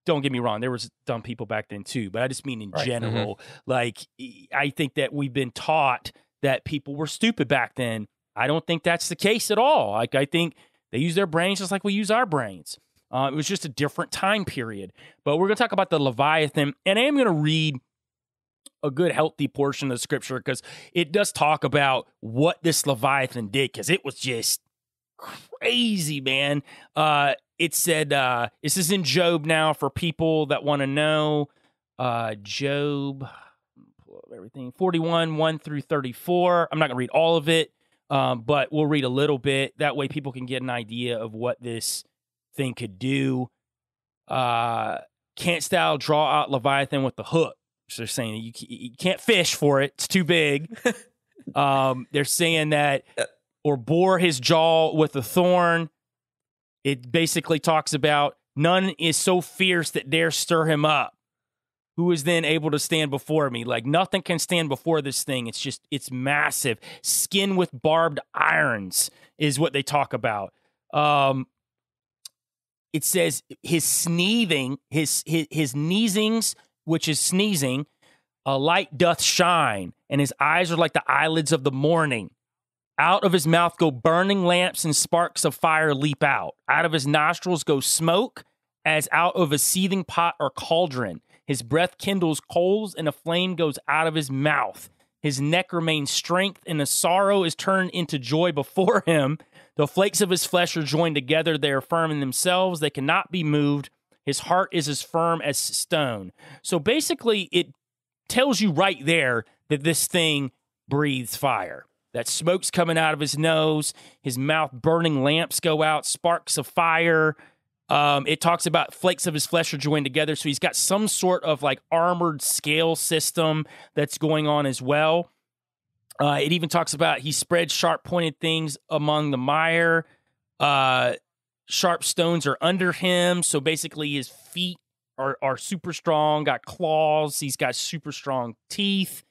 don't get me wrong, there was dumb people back then too, but I just mean in general. Mm-hmm. Like, I think that we've been taught that people were stupid back then. I don't think that's the case at all. Like, I think they use their brains just like we use our brains. It was just a different time period. But we're going to talk about the Leviathan, and I am going to read a good, healthy portion of the scripture because it does talk about what this Leviathan did, because it was just crazy, man. It said, this is in Job now for people that want to know. Job, pull up everything, 41, 1 through 34. I'm not going to read all of it, but we'll read a little bit. That way people can get an idea of what this thing could do. Canst thou draw out Leviathan with the hook? So they're saying you can't fish for it. It's too big. They're saying that, or bore his jaw with a thorn. It basically talks about none is so fierce that dare stir him up. Who is then able to stand before me? Like, nothing can stand before this thing. It's massive. Skin with barbed irons is what they talk about. It says his sneezing, his sneezings, which is sneezing, a light doth shine, and his eyes are like the eyelids of the morning. Out of his mouth go burning lamps, and sparks of fire leap out. Out of his nostrils go smoke, as out of a seething pot or cauldron. His breath kindles coals, and a flame goes out of his mouth. His neck remains strength, and a sorrow is turned into joy before him. The flakes of his flesh are joined together. They are firm in themselves. They cannot be moved. His heart is as firm as stone. So basically, it tells you right there that this thing breathes fire. That smoke's coming out of his nose. His mouth burning lamps go out. Sparks of fire. It talks about flakes of his flesh are joined together. So he's got some sort of like armored scale system that's going on as well. It even talks about he spreads sharp-pointed things among the mire. Sharp stones are under him. So basically his feet are super strong, got claws. He's got super strong teeth.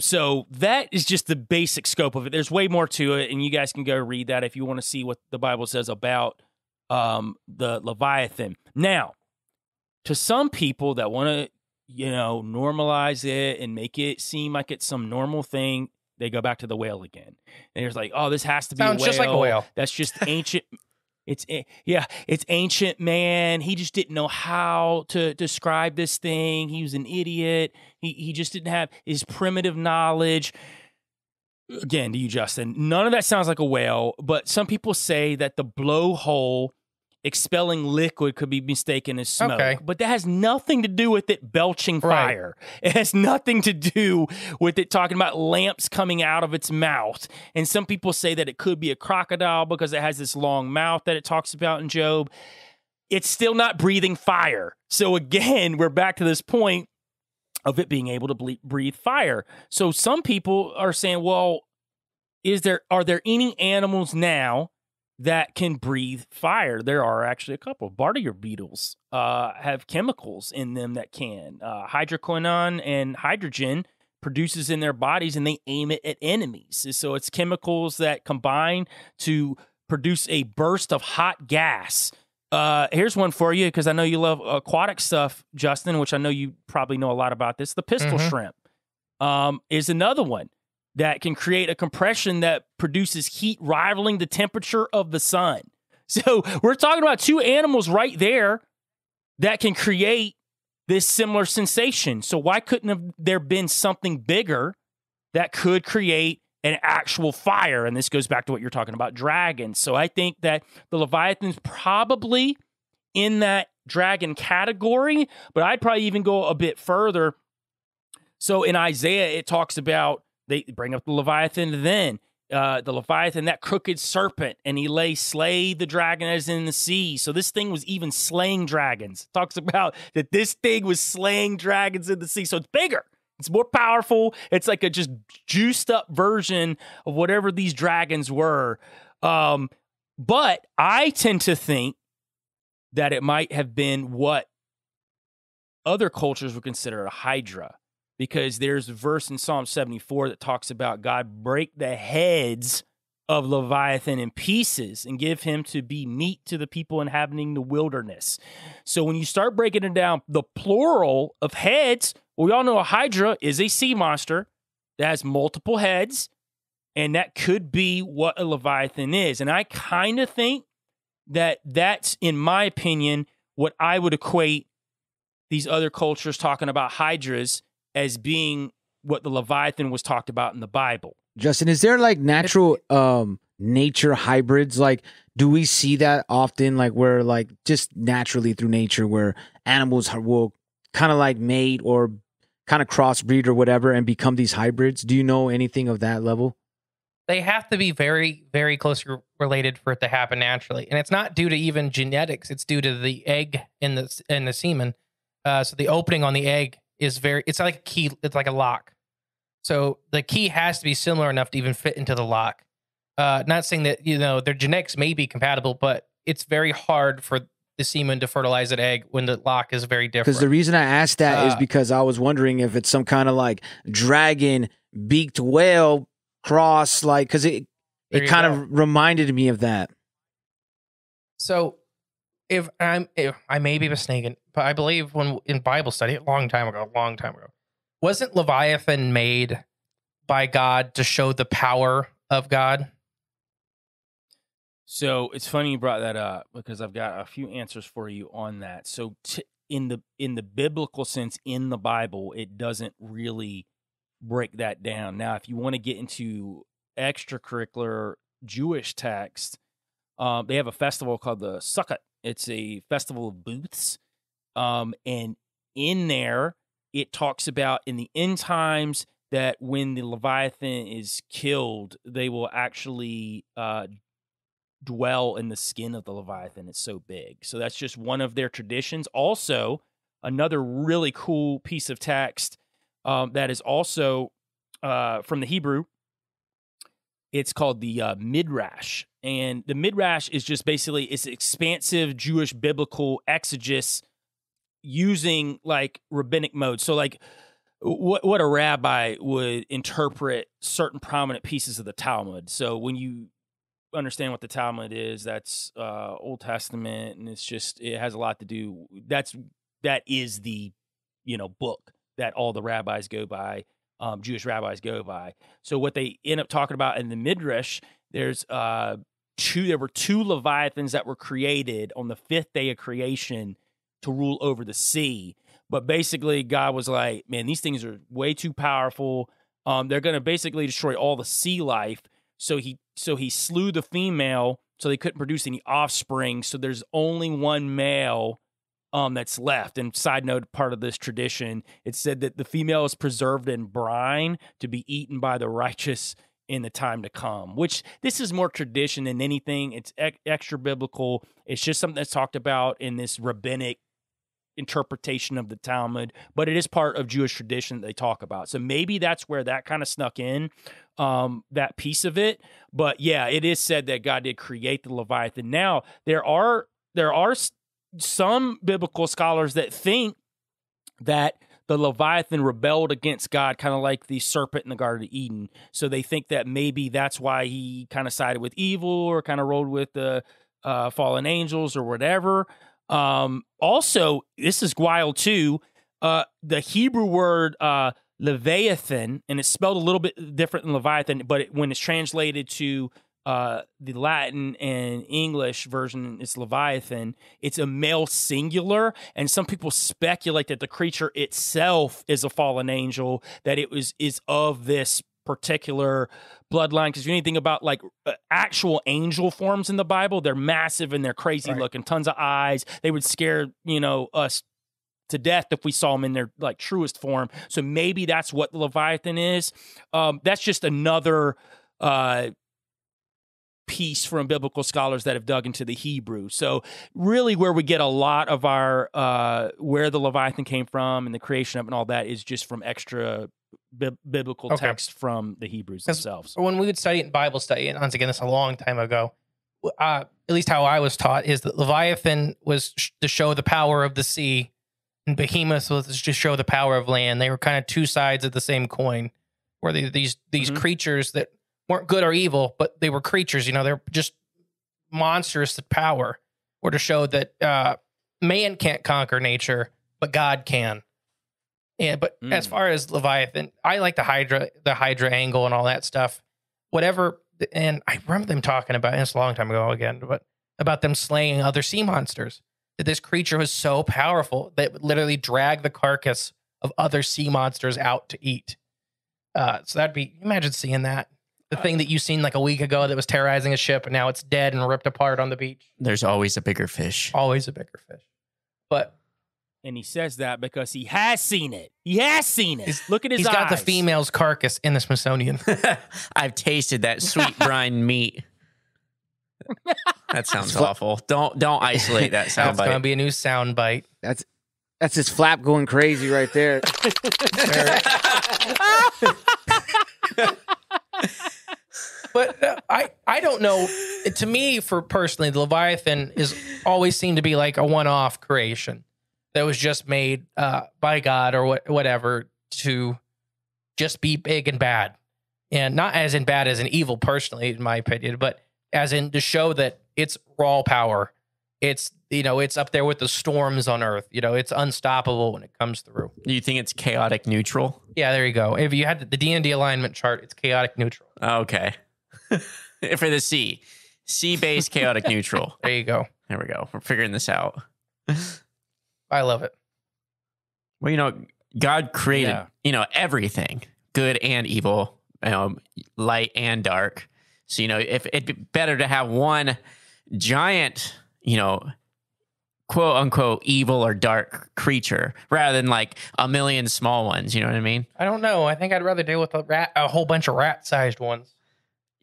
So that is just the basic scope of it. There's way more to it, and you guys can go read that if you want to see what the Bible says about the Leviathan. Now, to some people that want to, normalize it and make it seem like it's some normal thing, they go back to the whale again. And it's like, oh, this has to be Sounds a whale. just like a whale. That's just ancient. It's ancient, man. He just didn't know how to describe this thing. He was an idiot. He just didn't have his primitive knowledge. Again, to you, Justin, none of that sounds like a whale, but some people say that the blowhole expelling liquid could be mistaken as smoke. Okay. But that has nothing to do with it belching fire. Right. It has nothing to do with it talking about lamps coming out of its mouth. And some people say that it could be a crocodile because it has this long mouth that it talks about in Job. It's still not breathing fire. So again, we're back to this point of it being able to breathe fire. So some people are saying, well, are there any animals now that can breathe fire? There are actually a couple. Bartier beetles have chemicals in them that can. Hydroquinone and hydrogen produces in their bodies, and they aim it at enemies. So it's chemicals that combine to produce a burst of hot gas. Here's one for you, because I know you love aquatic stuff, Justin, which I know you probably know a lot about this. The pistol shrimp is another one that can create a compression that produces heat rivaling the temperature of the sun. So we're talking about two animals right there that can create this similar sensation. So why couldn't there been something bigger that could create an actual fire? And this goes back to what you're talking about, dragons. So I think that the Leviathan's probably in that dragon category, but I'd probably even go a bit further. So in Isaiah, it talks about, they bring up the Leviathan then. The Leviathan, that crooked serpent, and he slay the dragon as in the sea. So this thing was even slaying dragons. It talks about that this thing was slaying dragons in the sea. So it's bigger. It's more powerful. It's like a just juiced up version of whatever these dragons were. But I tend to think that it might have been what other cultures would consider a hydra. Because there's a verse in Psalm 74 that talks about God break the heads of Leviathan in pieces and give him to be meat to the people inhabiting the wilderness. So when you start breaking it down, the plural of heads, we all know a hydra is a sea monster that has multiple heads, and that could be what a Leviathan is. And I kind of think that that's, in my opinion, what I would equate these other cultures talking about hydras as being what the Leviathan was talked about in the Bible. Justin, is there like natural nature hybrids? Like, do we see that often? Like, where like just naturally through nature, where animals will kind of like mate or kind of crossbreed or whatever and become these hybrids? Do you know anything of that level? They have to be very, very closely related for it to happen naturally, and it's not due to even genetics. It's due to the egg in the semen. So the opening on the egg is it's like a key. It's like a lock. So the key has to be similar enough to even fit into the lock. Not saying that, their genetics may be compatible, but it's very hard for the semen to fertilize an egg when the lock is very different. Because the reason I asked that is because I was wondering if it's some kind of like dragon beaked whale cross, like, because it kind of reminded me of that. So if I may be mistaken, but I believe when in Bible study a long time ago, wasn't Leviathan made by God to show the power of God? So it's funny you brought that up, because I've got a few answers for you on that. So in the biblical sense, in the Bible, it doesn't really break that down. Now, if you want to get into extracurricular Jewish text, they have a festival called the Sukkot. It's a festival of booths. And in there, it talks about in the end times that when the Leviathan is killed, they will actually dwell in the skin of the Leviathan. It's so big. So that's just one of their traditions. Also, another really cool piece of text that is also from the Hebrew, it's called the Midrash. And the Midrash is just basically, it's expansive Jewish biblical exegesis using like rabbinic mode. So like what a rabbi would interpret certain prominent pieces of the Talmud. So when you understand what the Talmud is, that's Old Testament, and it has a lot to do. That is the book that all the rabbis go by, Jewish rabbis go by. So what they end up talking about in the Midrash, there were two Leviathans that were created on the fifth day of creation to rule over the sea. But basically, God was like, man, these things are way too powerful. They're going to basically destroy all the sea life. So he slew the female, so they couldn't produce any offspring. So there's only one male that's left. And side note, part of this tradition, it said that the female is preserved in brine to be eaten by the righteous in the time to come, which this is more tradition than anything. It's extra biblical. It's just something that's talked about in this rabbinic interpretation of the Talmud, but it is part of Jewish tradition that they talk about. So maybe that's where that kind of snuck in, that piece of it. But yeah, it is said that God did create the Leviathan. Now, there are some biblical scholars that think that the Leviathan rebelled against God, kind of like the serpent in the Garden of Eden. So they think that maybe that's why he kind of sided with evil or kind of rolled with the fallen angels or whatever. Also, this is wild too. The Hebrew word Leviathan, and it's spelled a little bit different than Leviathan, but when it's translated to the Latin and English version, it's Leviathan. It's a male singular, and some people speculate that the creature itself is a fallen angel, that it is of this particular bloodline. Because if you think about like actual angel forms in the Bible, they're massive and they're crazy looking, tons of eyes. They would scare, us to death if we saw them in their like truest form. So maybe that's what the Leviathan is. That's just another piece from biblical scholars that have dug into the Hebrew. So really where we get a lot of our where the Leviathan came from and the creation of it and all that is just from extra biblical text from the Hebrews themselves. When we would study it in Bible study, and once again, this a long time ago, at least how I was taught is that Leviathan was to show the power of the sea and Behemoth was to show the power of land. They were kind of two sides of the same coin, where these creatures that weren't good or evil, but they were creatures, they're just monstrous power, or to show that man can't conquer nature, but God can. But as far as Leviathan, I like the Hydra angle and all that stuff. Whatever, and I remember them talking about, and it's a long time ago again, but about them slaying other sea monsters. That this creature was so powerful that it would literally drag the carcass of other sea monsters out to eat. So that'd be, imagine seeing that. The thing that you seen like a week ago that was terrorizing a ship, and now it's dead and ripped apart on the beach. There's always a bigger fish. Always a bigger fish. And he says that because he has seen it. He has seen it. Look at his eyes. He's got the female's carcass in the Smithsonian. I've tasted that sweet brine meat. That sounds awful. Don't isolate that sound bite. That's going to be a new sound bite. That's his flap going crazy right there. But I don't know. To me, for personally, the Leviathan is always seemed to be like a one-off creation that was just made by God or whatever to just be big and bad, and not as in bad as an evil, personally, in my opinion, but as in to show that it's raw power. It's it's up there with the storms on Earth. It's unstoppable when it comes through. Do you think it's chaotic neutral? Yeah, there you go. If you had the D&D alignment chart, it's chaotic neutral. Okay. For the sea-based chaotic neutral. There you go. There we go. We're figuring this out. I love it. Well, God created, everything, good and evil, light and dark. So, if it'd be better to have one giant, quote unquote, evil or dark creature rather than like a million small ones. You know what I mean? I don't know. I think I'd rather deal with a whole bunch of rat-sized ones.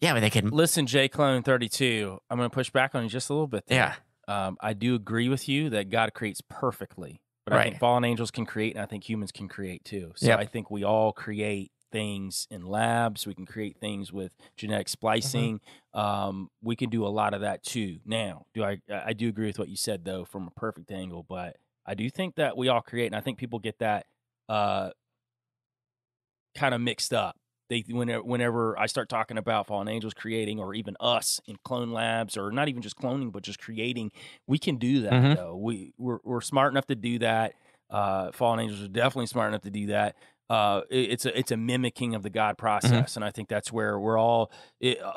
Yeah, but they can listen. Jay Clone 32. I'm going to push back on you just a little bit there. Yeah, I do agree with you that God creates perfectly, but I think fallen angels can create, and I think humans can create too. So I think we all create things in labs. We can create things with genetic splicing. We can do a lot of that too. Now, I do agree with what you said though, from a perfect angle, but I do think that we all create, and I think people get that kind of mixed up. Whenever I start talking about fallen angels creating, or even us in clone labs, or not even just cloning, but just creating, we can do that though. We're smart enough to do that. Fallen angels are definitely smart enough to do that. It's a mimicking of the God process, and I think that's where we're all,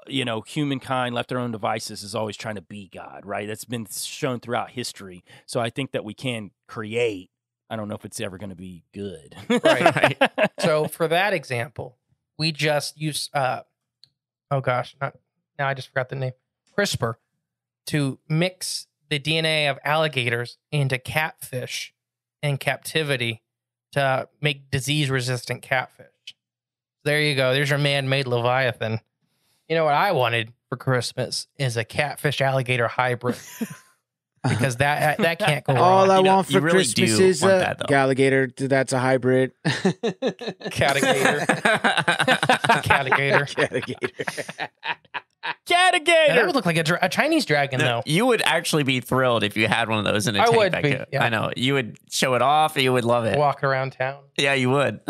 humankind left their own devices is always trying to be God, right? That's been shown throughout history. So I think that we can create. I don't know if it's ever going to be good, right? So for that example, we just use now I just forgot the name, CRISPR, to mix the DNA of alligators into catfish in captivity to make disease-resistant catfish. There you go. There's your man-made Leviathan. You know what I wanted for Christmas is a catfish-alligator hybrid. Because that can't go wrong. All I want for really Christmas is a alligator. That's a hybrid. Catagator. Catagator. That would look like a Chinese dragon, though. You would actually be thrilled if you had one of those in a tank. I would back be. here. Yeah. I know. You would show it off. You would love it. Walk around town. Yeah, you would.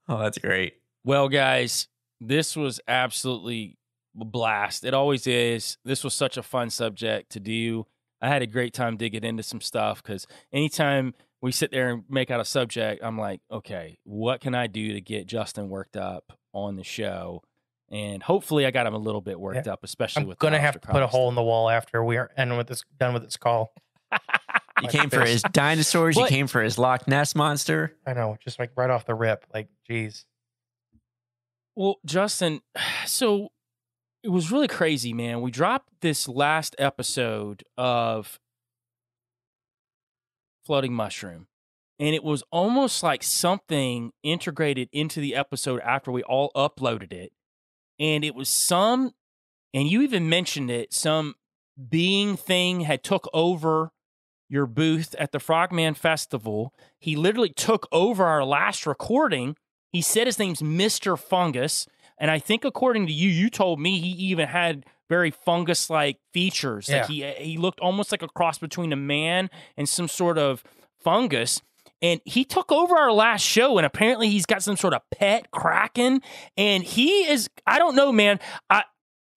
Oh, that's great. Well, guys, this was absolutely a blast. It always is. This was such a fun subject to do. I had a great time digging into some stuff, because anytime we sit there and make out a subject, I'm like, okay, what can I do to get Justin worked up on the show? And hopefully I got him a little bit worked up, especially with I'm going to have to put a hole in the wall after we are done with this call. You came for his dinosaurs. You came for his Loch Ness monster. I know, just like right off the rip. Like, geez. Well, Justin, so it was really crazy, man. We dropped this last episode of Floating Mushroom, and it was almost like something integrated into the episode after we all uploaded it. And it was and you even mentioned it, some being thing had took over your booth at the Frogman Festival. He literally took over our last recording. He said his name's Mr. Fungus. And I think according to you, you told me he even had very fungus-like features. Yeah. Like he looked almost like a cross between a man and some sort of fungus. And he took over our last show, and apparently he's got some sort of pet kraken. And he is, I don't know, man.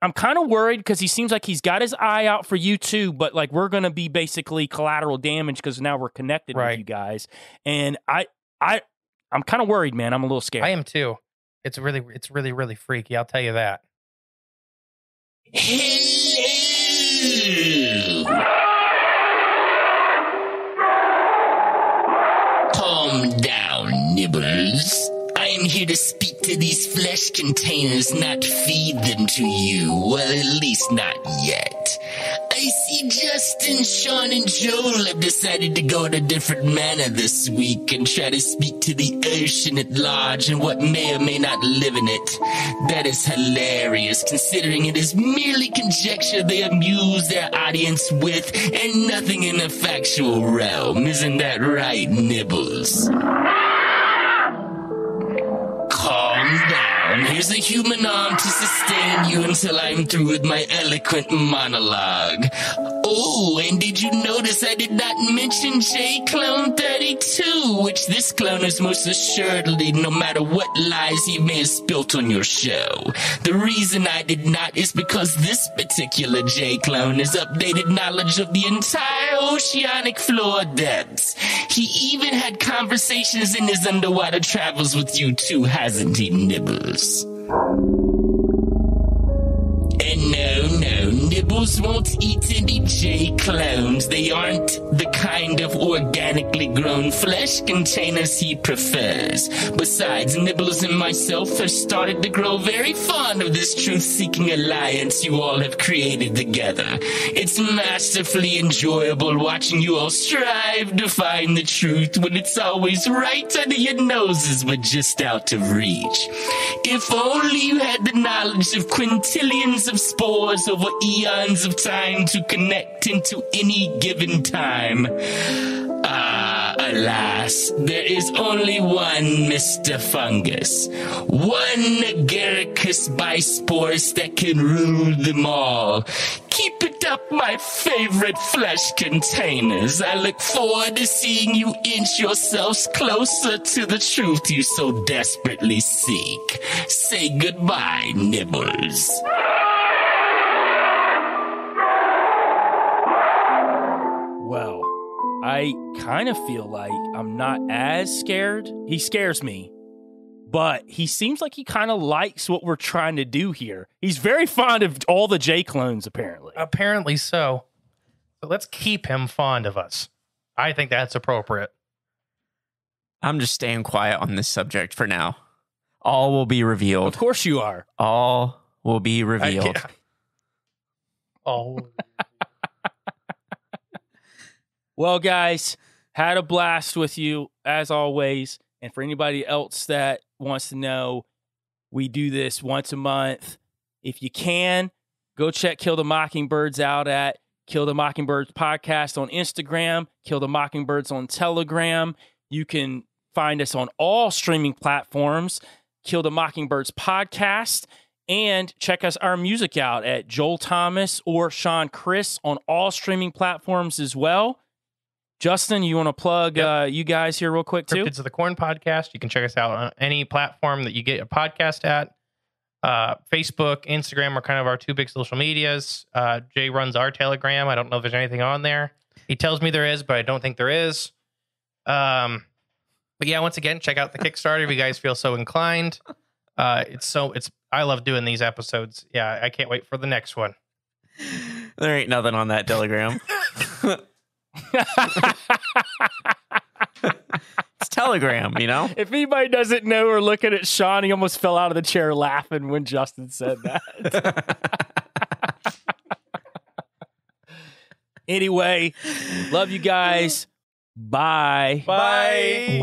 I'm kind of worried because he seems like he's got his eye out for you too, but like we're going to be basically collateral damage because now we're connected with you guys. And I'm kind of worried, man. I'm a little scared. I am too. It's really, really freaky. I'll tell you that. Calm down, Nibbles. I am here to speak to these flesh containers, not feed them to you. Well, at least not yet. I see Justin, Sean, and Joel have decided to go in a different manner this week and try to speak to the ocean at large and what may or may not live in it. That is hilarious, considering it is merely conjecture they amuse their audience with and nothing in the factual realm. Isn't that right, Nibbles? Calm down. Here's a human arm to sustain you until I'm through with my eloquent monologue. Oh, and did you notice I did not mention Jay Clone 32, which this clone is most assuredly, no matter what lies he may have spilt on your show. The reason I did not is because this particular Jay Clone has updated knowledge of the entire oceanic floor depths. He even had conversations in his underwater travels with you too, hasn't he, Nibbles? And no, Nibbles won't eat any Jay clones. They aren't the kind of organically grown flesh containers he prefers. Besides, Nibbles and myself have started to grow very fond of this truth-seeking alliance you all have created together. It's masterfully enjoyable watching you all strive to find the truth when it's always right under your noses but just out of reach. If only you had the knowledge of quintillions of spores over eons of time to connect into any given time. Alas, there is only one Mr. Fungus. One Agaricus bisporus that can rule them all. Keep it up, my favorite flesh containers. I look forward to seeing you inch yourselves closer to the truth you so desperately seek. Say goodbye, Nibbles. Well, I kind of feel like I'm not as scared. He scares me, but he seems like he kind of likes what we're trying to do here. He's very fond of all the Jay clones, apparently. Apparently so. So let's keep him fond of us. I think that's appropriate. I'm just staying quiet on this subject for now. All will be revealed. Of course you are. All will be revealed. Yeah. Oh. Well, guys, had a blast with you, as always. And for anybody else that wants to know, we do this once a month. If you can, go check Kill the Mockingbirds out at Kill the Mockingbirds Podcast on Instagram, Kill the Mockingbirds on Telegram. You can find us on all streaming platforms, Kill the Mockingbirds Podcast. And check our music out at Joel Thomas or Sean Chris on all streaming platforms as well. Justin, you want to plug you guys here real quick, too? Cryptids of the Corn podcast. You can check us out on any platform that you get a podcast at. Facebook, Instagram are kind of our two big social medias. Jay runs our Telegram. I don't know if there's anything on there. He tells me there is, but I don't think there is. But yeah, once again, check out the Kickstarter if you guys feel so inclined. I love doing these episodes. Yeah, I can't wait for the next one. There ain't nothing on that Telegram. It's Telegram, you know? If anybody doesn't know, we're looking at Sean. He almost fell out of the chair laughing when Justin said that. Anyway, love you guys. Bye. Bye.